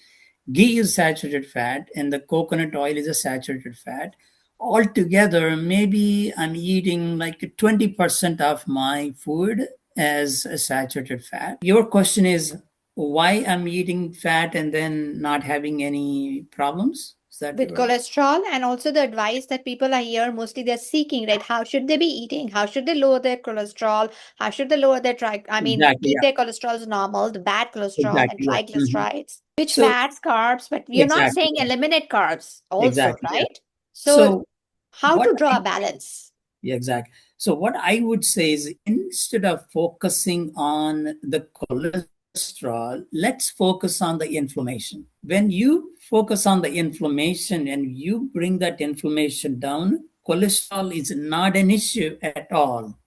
Ghee is saturated fat, and the coconut oil is a saturated fat. Altogether, maybe I'm eating like 20% of my food as a saturated fat. Your question is why I'm eating fat and then not having any problems? Is that With right? cholesterol, and also the advice that people are here mostly they're seeking, right? How should they be eating? How should they lower their cholesterol? How should they lower their Exactly. keep Yeah. their cholesterol as normal, the bad cholesterol and Exactly. Yeah. Mhm. triglycerides? Which So fats, carbs, but we are not exactly. saying eliminate carbs also, Exactly. Yeah. right? So So how what to draw a balance? Yeah, exactly. So what I would say is instead of focusing on the cholesterol, let's focus on the inflammation. When you focus on the inflammation and you bring that inflammation down, cholesterol is not an issue at all.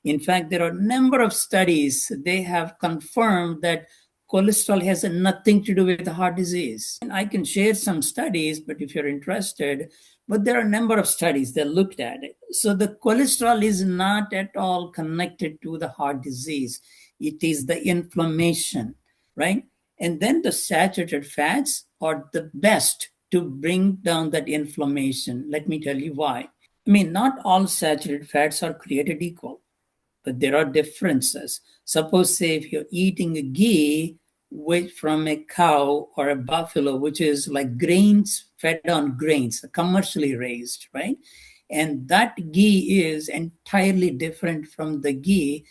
In fact, there are a number of studies, they have confirmed that cholesterol has nothing to do with heart disease. And I can share some studies, but if you're interested, but there are a number of studies that looked at it. So the cholesterol is not at all connected to the heart disease. It is the inflammation, right? And then the saturated fats are the best to bring down that inflammation. Let me tell you why. I mean, not all saturated fats are created equal, but there are differences. Suppose, say, if you're eating a ghee from a cow or a buffalo, which is like grains fed on grains, commercially raised, right? And that ghee is entirely different from the ghee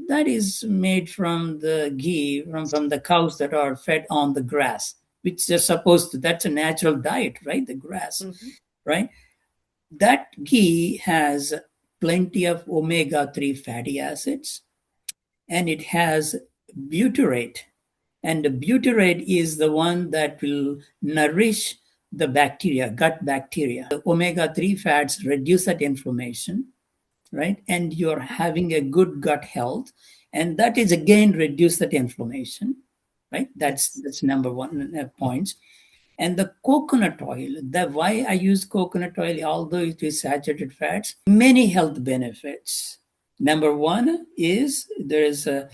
that is made from the ghee from the cows that are fed on the grass, which they're supposed to, that's a natural diet, right? The grass, right? That ghee has plenty of omega-3 fatty acids, and it has butyrate. And the butyrate is the one that will nourish the bacteria, gut bacteria. The omega-3 fats reduce that inflammation, right? And you're having a good gut health. And that is again reduce that inflammation, right? That's number one point. And the coconut oil, why I use coconut oil, although it is saturated fats, many health benefits. Number one is there is a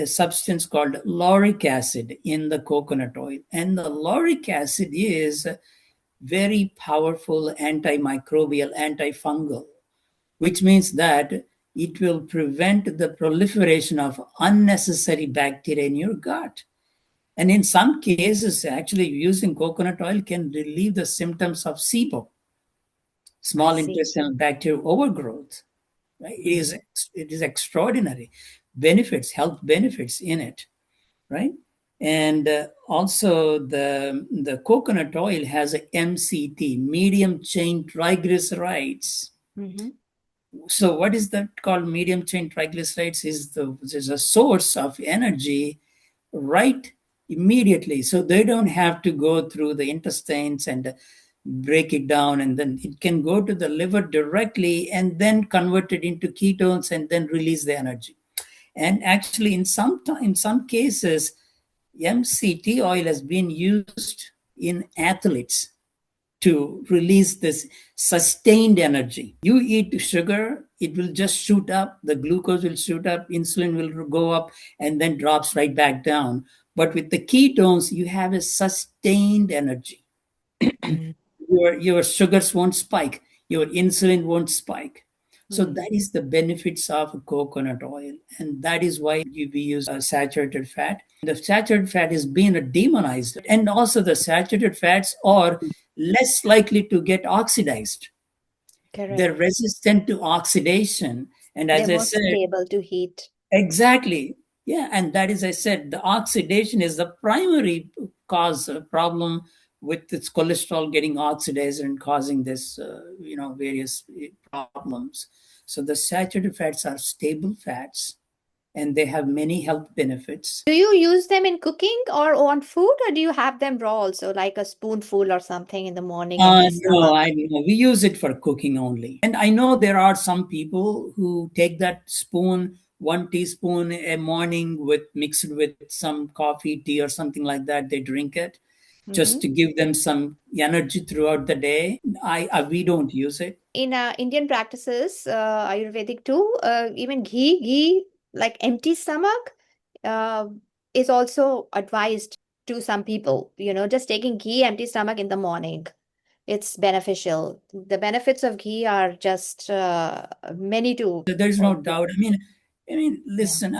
substance called lauric acid in the coconut oil. And the lauric acid is very powerful antimicrobial, antifungal, which means that it will prevent the proliferation of unnecessary bacteria in your gut. And in some cases, actually using coconut oil can relieve the symptoms of SIBO, small intestinal bacterial overgrowth. Right? It is extraordinary benefits, health benefits in it, right? And also the coconut oil has a MCT, medium chain triglycerides. So what is that called? Medium chain triglycerides is a source of energy right immediately. So they don't have to go through the intestines and break it down, and then it can go to the liver directly and then convert it into ketones and then release the energy. And actually in some cases, MCT oil has been used in athletes to release this sustained energy. You eat sugar, it will just shoot up, the glucose will shoot up, insulin will go up, and then drops right back down. But with the ketones, you have a sustained energy. Your sugars won't spike, your insulin won't spike. So that is the benefits of coconut oil, and that is why we use saturated fat. The saturated fat is being demonized, and also the saturated fats are less likely to get oxidized. They're resistant to oxidation, and as They're I more said, stable to heat. exactly, yeah, and that is, I said, the oxidation is the primary cause problem with its cholesterol getting oxidized and causing this, various problems. So the saturated fats are stable fats, and they have many health benefits. Do you use them in cooking or on food, or do you have them raw also, like a spoonful or something in the morning, empty No, stomach? we use it for cooking only. And I know there are some people who take that spoon, 1 teaspoon a morning mixed with some coffee, tea, or something like that. They drink it just to give them some energy throughout the day. We don't use it. In Indian practices, Ayurvedic too, even ghee, like empty stomach, uh, is also advised to some people. Just taking ghee empty stomach in the morning, it's beneficial. The benefits of ghee are just many to. There's no doubt. Listen.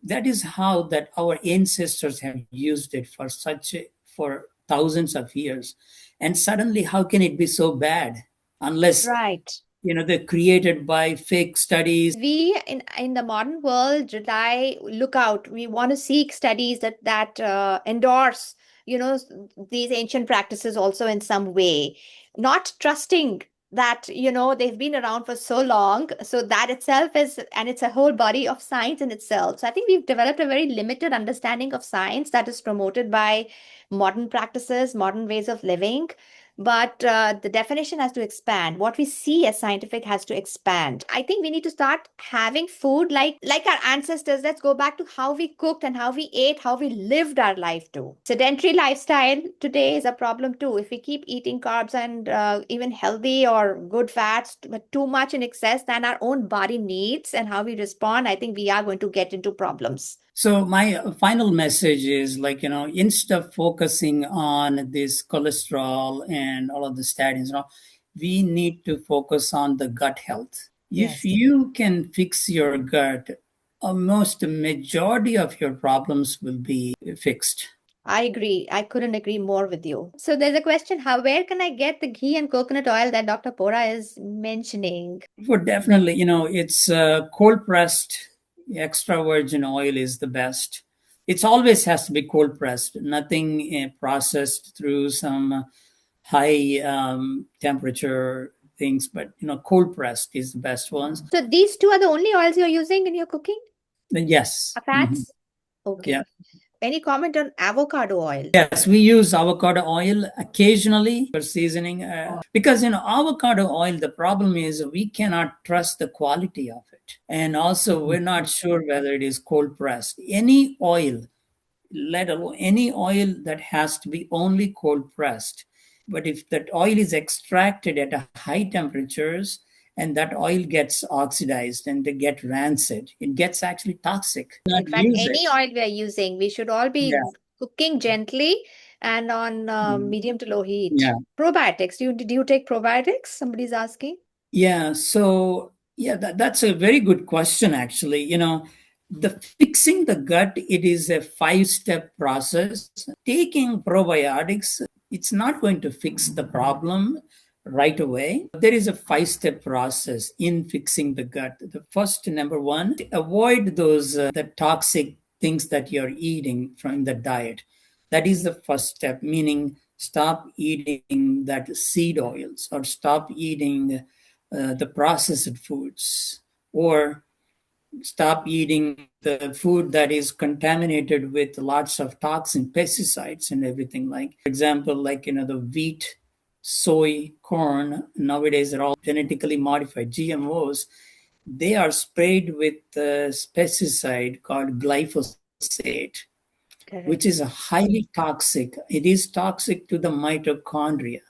That is how that our ancestors have used it for thousands of years, and suddenly, how can it be so bad? Unless Right. they're created by fake studies. We in the modern world look out. We want to seek studies that endorse, these ancient practices also in some way, not trusting that, they've been around for so long. So that itself is, and it's a whole body of science in itself. So I think we've developed a very limited understanding of science that is promoted by modern practices, modern ways of living. but the definition has to expand. What we see as scientific has to expand. I think we need to start having food like our ancestors. Let's go back to how we cooked and how we ate, how we lived our life too. Sedentary lifestyle today is a problem too. If we keep eating carbs and even healthy or good fats, but too much in excess than our own body needs and how we respond, I think we are going to get into problems. So my final message is like, instead of focusing on this cholesterol and all of the statins, we need to focus on the gut health. If Yes. you can fix your gut, almost the majority of your problems will be fixed. I agree. I couldn't agree more with you. So there's a question, where can I get the ghee and coconut oil that Dr. Pora is mentioning? Well, definitely, it's cold pressed extra virgin oil is the best. It's always has to be cold pressed, nothing processed through some high temperature things, but cold pressed is the best ones. So these two are the only oils you're using in your cooking? Yes. Fats? Okay. Yeah. Any comment on avocado oil? Yes, we use avocado oil occasionally for seasoning because avocado oil, the problem is we cannot trust the quality of it, and also we're not sure whether it is cold pressed. Any oil, let alone any oil that has to be only cold pressed, but if that oil is extracted at a high temperatures and that oil gets oxidized and they get rancid, it gets actually toxic. In fact, any oil we are using, we should all be cooking gently and on medium to low heat. Yeah. Probiotics. Do you take probiotics? Somebody's asking. Yeah. So that's a very good question, actually. The fixing the gut, it is a 5-step process. Taking probiotics, it's not going to fix the problem right away. There is a 5-step process in fixing the gut. The first, number one, avoid those the toxic things that you're eating from the diet. That is the first step, meaning stop eating that seed oils or stop eating the processed foods, or stop eating the food that is contaminated with lots of toxin, pesticides, and everything. Like, for example, the wheat, soy, corn, nowadays are all genetically modified, GMOs. They are sprayed with a pesticide called glyphosate, which is a highly toxic. It is toxic to the mitochondria.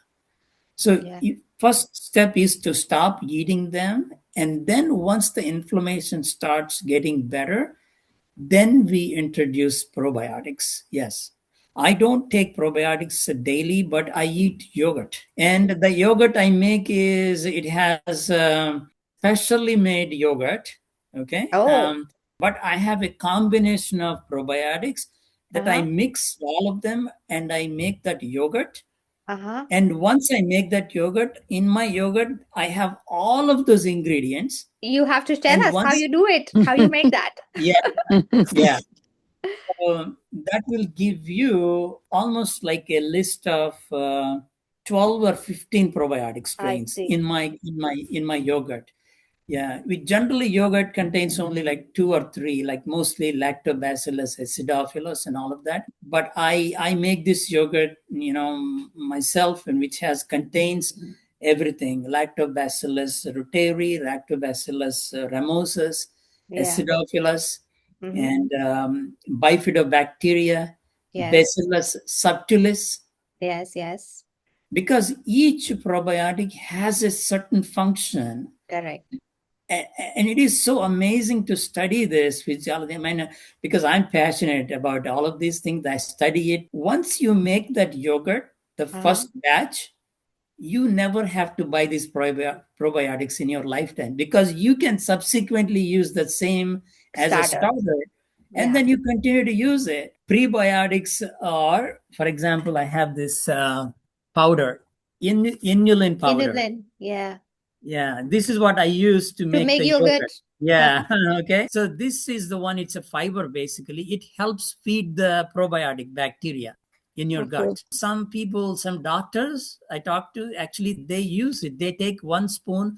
So first step is to stop eating them. And then once the inflammation starts getting better, then we introduce probiotics. Yes. I don't take probiotics daily, but I eat yogurt. And the yogurt I make it has specially made yogurt. Okay. But I have a combination of probiotics that I mix all of them and I make that yogurt. And once I make that yogurt, in my yogurt, I have all of those ingredients. You have to tell us how you do it, how you make that. Yeah. So that will give you almost like a list of 12 or 15 probiotic strains in my yogurt. Yeah, generally yogurt contains only like 2 or 3, like mostly lactobacillus, acidophilus, and all of that. But I make this yogurt, myself, and which contains everything: lactobacillus reuteri, lactobacillus ramosus, acidophilus, and bifidobacteria, Bacillus subtilis. Yes. Because each probiotic has a certain function. Correct. And it is so amazing to study this physiology. Because I'm passionate about all of these things, I study it. Once you make that yogurt, the first batch, you never have to buy these probiotics in your lifetime, because you can subsequently use the same as a starter. And then you continue to use it. Prebiotics are, for example, I have this powder, inulin powder. Inulin, yeah. Yeah, this is what I use to make the yogurt. Yeah, okay. So this is the one, it's a fiber basically. It helps feed the probiotic bacteria in your gut. Some people, some doctors I talk to, actually they use it. They take 1 spoon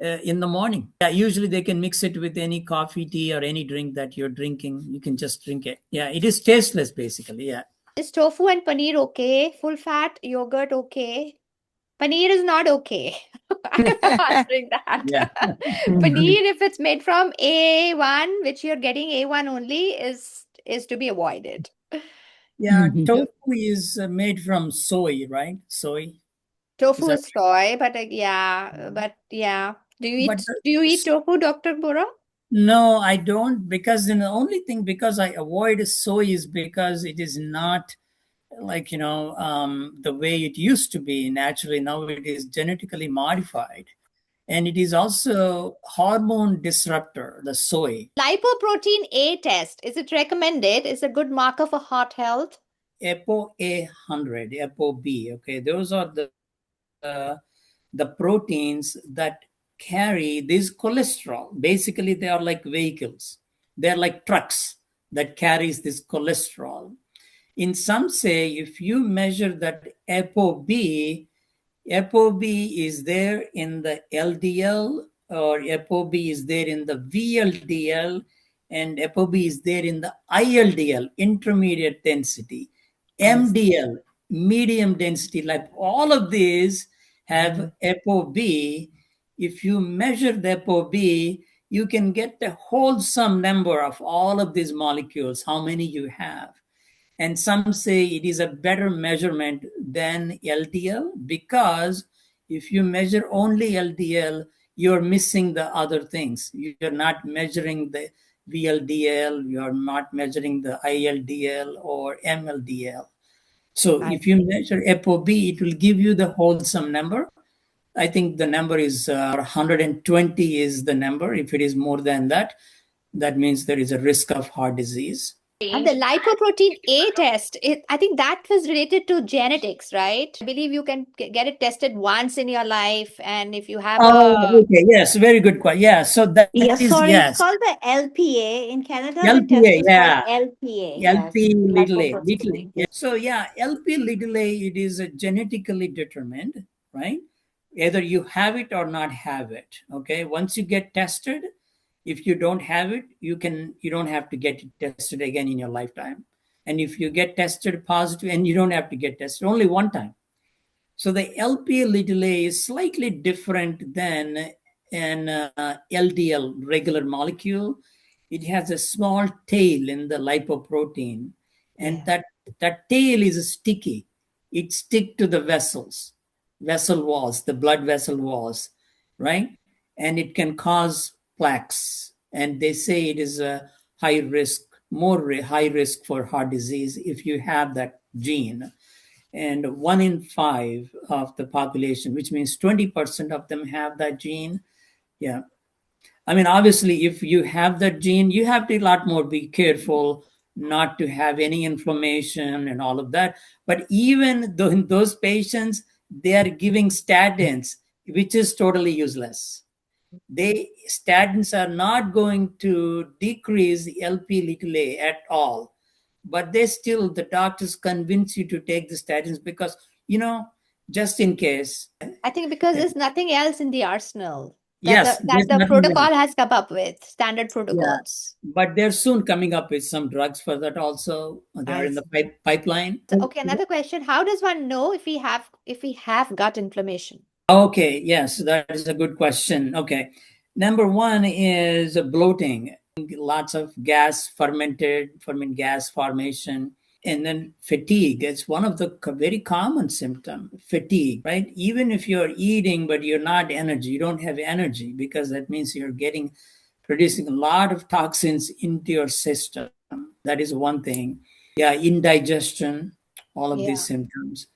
in the morning. Yeah, usually they can mix it with any coffee, tea, or any drink that you're drinking. You can just drink it. Yeah, it is tasteless basically. Yeah. Is tofu and paneer okay? Full fat yogurt okay? Paneer is not okay. I'm answering that. Yeah. Paneer, if it's made from A1, which you're getting A1 only, is to be avoided. Yeah, tofu is made from soy, right? Soy. Is Tofu that is soy, but yeah. Do you but eat do you eat tofu, Dr. Bora? no, I don't, because the only thing because I avoid soy is because it is not like the way it used to be naturally. Now it is genetically modified, and it is also hormone disruptor, the soy. Lipoprotein A test, is it recommended? Is a good marker for heart health? ApoA100, ApoB. Okay, those are the proteins that carry this cholesterol. Basically, they are like vehicles. They're like trucks that carries this cholesterol. In some say, if you measure that ApoB, ApoB is there in the LDL, or ApoB is there in the VLDL, and ApoB is there in the ILDL, intermediate density, MDL, medium density. Like all of these have ApoB. If you measure the ApoB, you can get the wholesome number of all of these molecules, how many you have. And some say it is a better measurement than LDL, because if you measure only LDL, you're missing the other things. You're not measuring the VLDL, you're not measuring the ILDL or MLDL. So I if you measure ApoB, it will give you the wholesome number. I think the number is 120 is the number. If it is more than that, that means there is a risk of heart disease. And the lipoprotein A test, I think that was related to genetics, right? I believe you can get it tested once in your life, and if you have Oh, a okay. Yes, very good question. Yeah, so that Yes, is, sorry, it's yes. called the LPA. In Canada, the test LPA, is called yeah. LPA. Yes, LP little a, little a. lipoprotein. Yeah. So yeah, LP little a, it is genetically determined, right? Either you have it or not have it. Okay. Once you get tested, if you don't have it, you don't have to get it tested again in your lifetime. And if you get tested positive, and you don't have to get tested only one time. So the LP little a is slightly different than an LDL, regular molecule. It has a small tail in the lipoprotein, and yeah. that tail is sticky. It stick to the vessel walls, the blood vessel walls, right? And it can cause plaques. And they say it is a high risk, high risk for heart disease if you have that gene. And 1 in 5 of the population, which means 20% of them have that gene. Yeah. I mean, obviously, if you have that gene, you have to a lot more be careful not to have any inflammation and all of that. But even though in those patients, they are giving statins, which is totally useless. Statins are not going to decrease the LP little a at all, but the doctors convince you to take the statins because just in case. I think because there's nothing else in the arsenal that Yes, there's the nothing protocol else. has come up with, standard Yeah, protocols. but they're soon coming up with some drugs for that also. They're I in the see. pipeline. Okay, another question. How does one know if we have gut inflammation? Okay, yes, that is a good question. Okay, number one is bloating, lots of ferment gas formation, and then fatigue. It's one of the very common symptom, fatigue, right? Even if you're eating but you're not energy, you don't have energy, because that means you're producing a lot of toxins into your system. That is one thing. Yeah, indigestion, all of these Yeah, symptoms.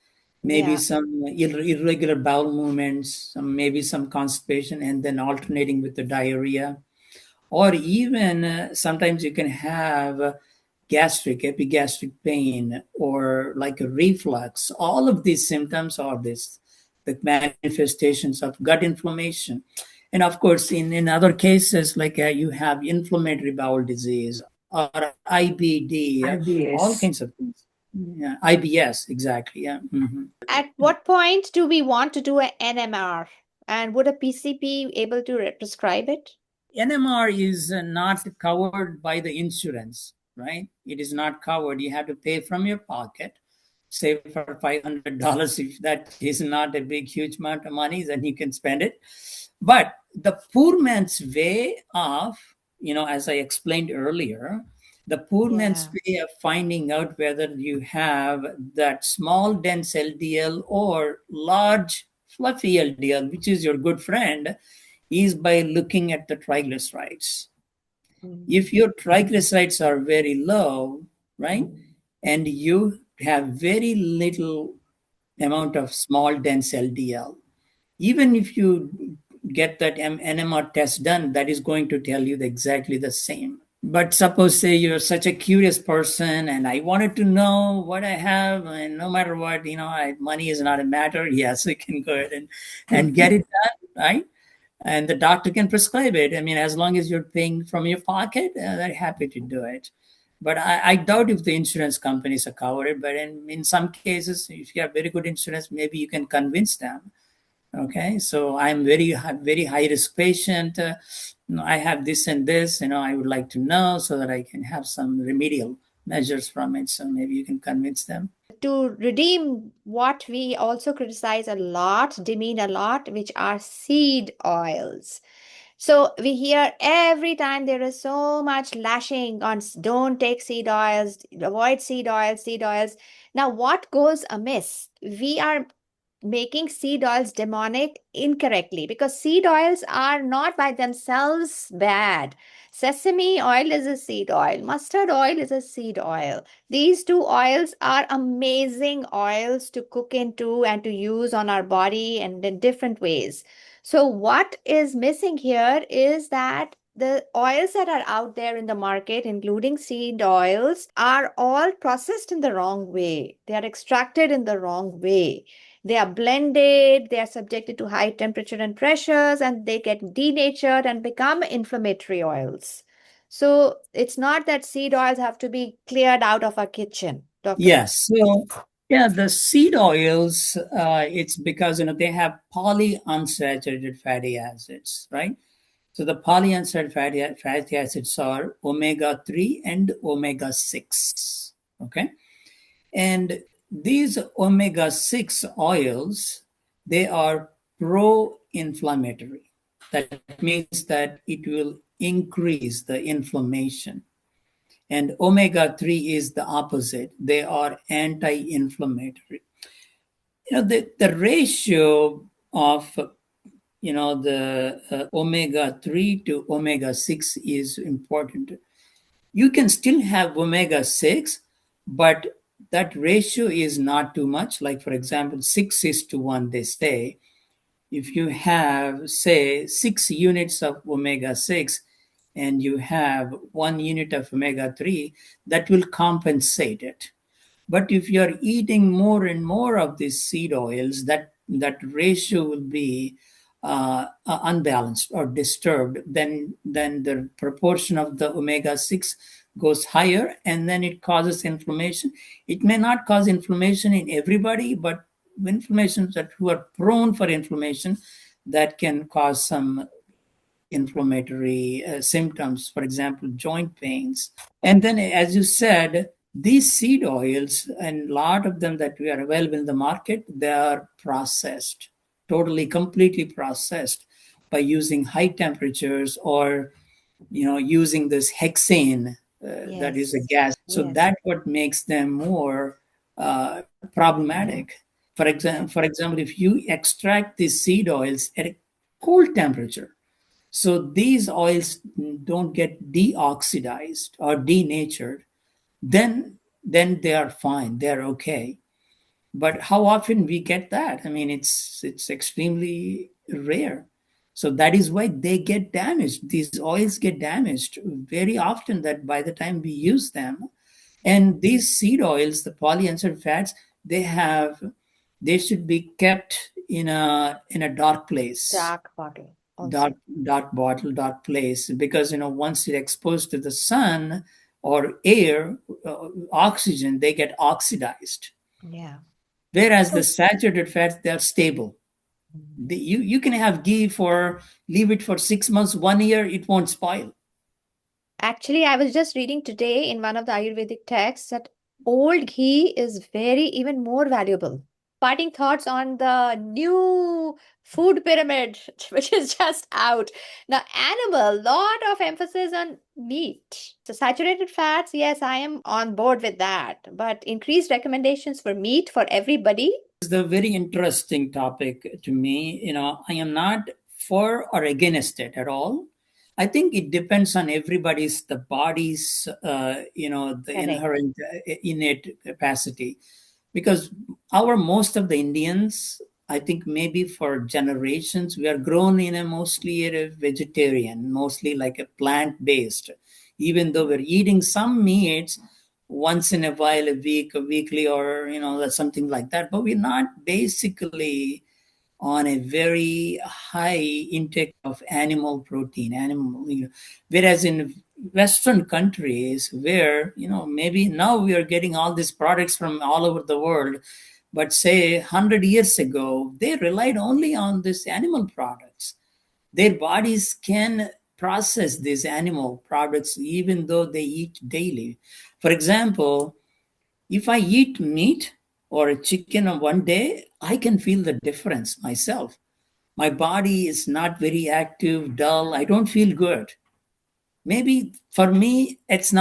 Maybe yeah. some irregular bowel movements, maybe some constipation, and then alternating with the diarrhea. Or even sometimes you can have epigastric pain, or like a reflux. All of these symptoms are the manifestations of gut inflammation. And of course, in other cases, like you have inflammatory bowel disease or IBD, all IBS. kinds of things. Yeah, IBS, exactly. Yeah. Mhm. At what point do we want to do an NMR? And would a PCP able to prescribe it? NMR is not covered by the insurance, right? It is not covered. You have to pay from your pocket. say for $500. If that is not a big, huge amount of money, then you can spend it. But the poor man's way of, as I explained earlier, the poor man's way of finding out whether you have that small, dense LDL or large, fluffy LDL, which is your good friend, is by looking at the triglycerides. If your triglycerides are very low, right, and you have very little amount of small dense LDL, even if you get that NMR test done, that is going to tell you exactly the same. But suppose, say, you're such a curious person and I wanted to know what I have, and no matter what, money is not a matter. Yes, we can go ahead and get it done, right? And the doctor can prescribe it. I mean, as long as you're paying from your pocket, they're happy to do it. But I doubt if the insurance companies are covered. But in some cases, if you have very good insurance, maybe you can convince them. Okay, so I'm very high risk patient. I have this and this. I would like to know so that I can have some remedial measures from it. So maybe you can convince them. To redeem what we also criticize a lot, demean a lot, which are seed oils. So we hear every time there is so much lashing on don't take seed oils, avoid seed oils, seed oils. Now, what goes amiss? We are making seed oils demonic incorrectly because seed oils are not by themselves bad. Sesame oil is a seed oil, mustard oil is a seed oil. These two oils are amazing oils to cook into and to use on our body and in different ways. So, what is missing here is that the oils that are out there in the market, including seed oils, are all processed in the wrong way. They are extracted in the wrong way. They are blended, they are subjected to high temperature and pressures, and they get denatured and become inflammatory oils. So it's not that seed oils have to be cleared out of our kitchen, Dr. Yes. So, yeah, the seed oils, it's because, they have polyunsaturated fatty acids, right? So the polyunsaturated fatty acids are omega-3 and omega-6, okay? And these omega-6 oils, they are pro-inflammatory. That means that it will increase the inflammation. And omega-3 is the opposite. They are anti-inflammatory. The ratio of the omega-3 to omega-6 is important. You can still have omega-6, but that ratio is not too much. Like, for example, 6:1, they say. If you have, say, 6 units of omega-6 and you have 1 unit of omega-3, that will compensate it. But if you're eating more and more of these seed oils, that ratio will be unbalanced or disturbed. Then the proportion of the omega-6 goes higher, and then it causes inflammation. It may not cause inflammation in everybody, but inflammations that who are prone for inflammation, that can cause some inflammatory symptoms, for example, joint pains. And then, as you said, these seed oils, and a lot of them that we are available in the market, they are processed, totally, completely processed by using high temperatures or, using this hexane, that is a gas. So that's what makes them more problematic. For example, if you extract these seed oils at a cold temperature, so these oils don't get deoxidized or denatured, then they are fine, they're okay. But how often we get that? I mean, it's extremely rare. So that is why they get damaged. These oils get damaged very often, that by the time we use them. And these seed oils, the polyunsaturated fats, they should be kept in a dark place. Dark bottle. Dark bottle, dark place, because once it's exposed to the sun or air, oxygen, they get oxidized. Yeah. Whereas the saturated fats, they are stable. You can have ghee leave it for 6 months, 1 year, it won't spoil. Actually, I was just reading today in one of the Ayurvedic texts that old ghee is very even more valuable. Parting thoughts on the new food pyramid, which is just out. Now, animal, lot of emphasis on meat. So saturated fats, yes, I am on board with that. But increased recommendations for meat for everybody. It's a very interesting topic to me. I am not for or against it at all. I think it depends on everybody's, the body's, the Correct. inherent innate capacity. Because most of the Indians, I think maybe for generations, we are grown in a mostly a vegetarian, mostly like a plant based. Even though we're eating some meats once in a while, a week, a weekly, or something like that, but we're not basically on a very high intake of animal protein, whereas in Western countries, where maybe now we are getting all these products from all over the world, but say 100 years ago they relied only on these animal products. Their bodies can process these animal products even though they eat daily. For example, if I eat meat or a chicken on one day, I can feel the difference myself. My body is not very active, dull. I don't feel good. Maybe for me, it,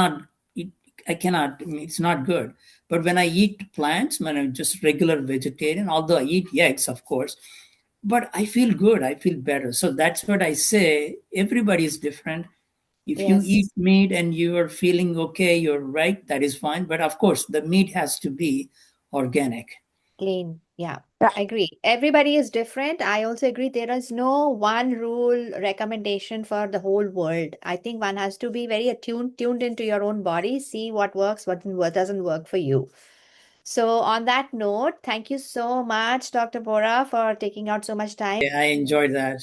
I cannot, it's not good. But when I eat plants, when I'm just regular vegetarian, although I eat eggs, of course, but I feel good. I feel better. So that's what I say. Everybody is different. If you eat Yes. meat and you are feeling okay, you're right, that is fine. But of course, the meat has to be organic. Clean. Yeah, I agree. Everybody is different. I also agree there is no one rule recommendation for the whole world. I think one has to be very tuned into your own body, see what works, what doesn't work for you. So on that note, thank you so much, Dr. Bora, for taking out so much time. I enjoyed that.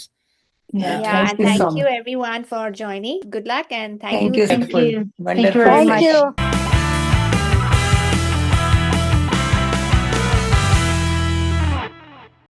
Yeah, Yeah, thank and you so thank you much. everyone for joining. Good luck and thank Thank you. you. Thank Thank you. Wonderful, Thank you wonderful very Thank much. session. you.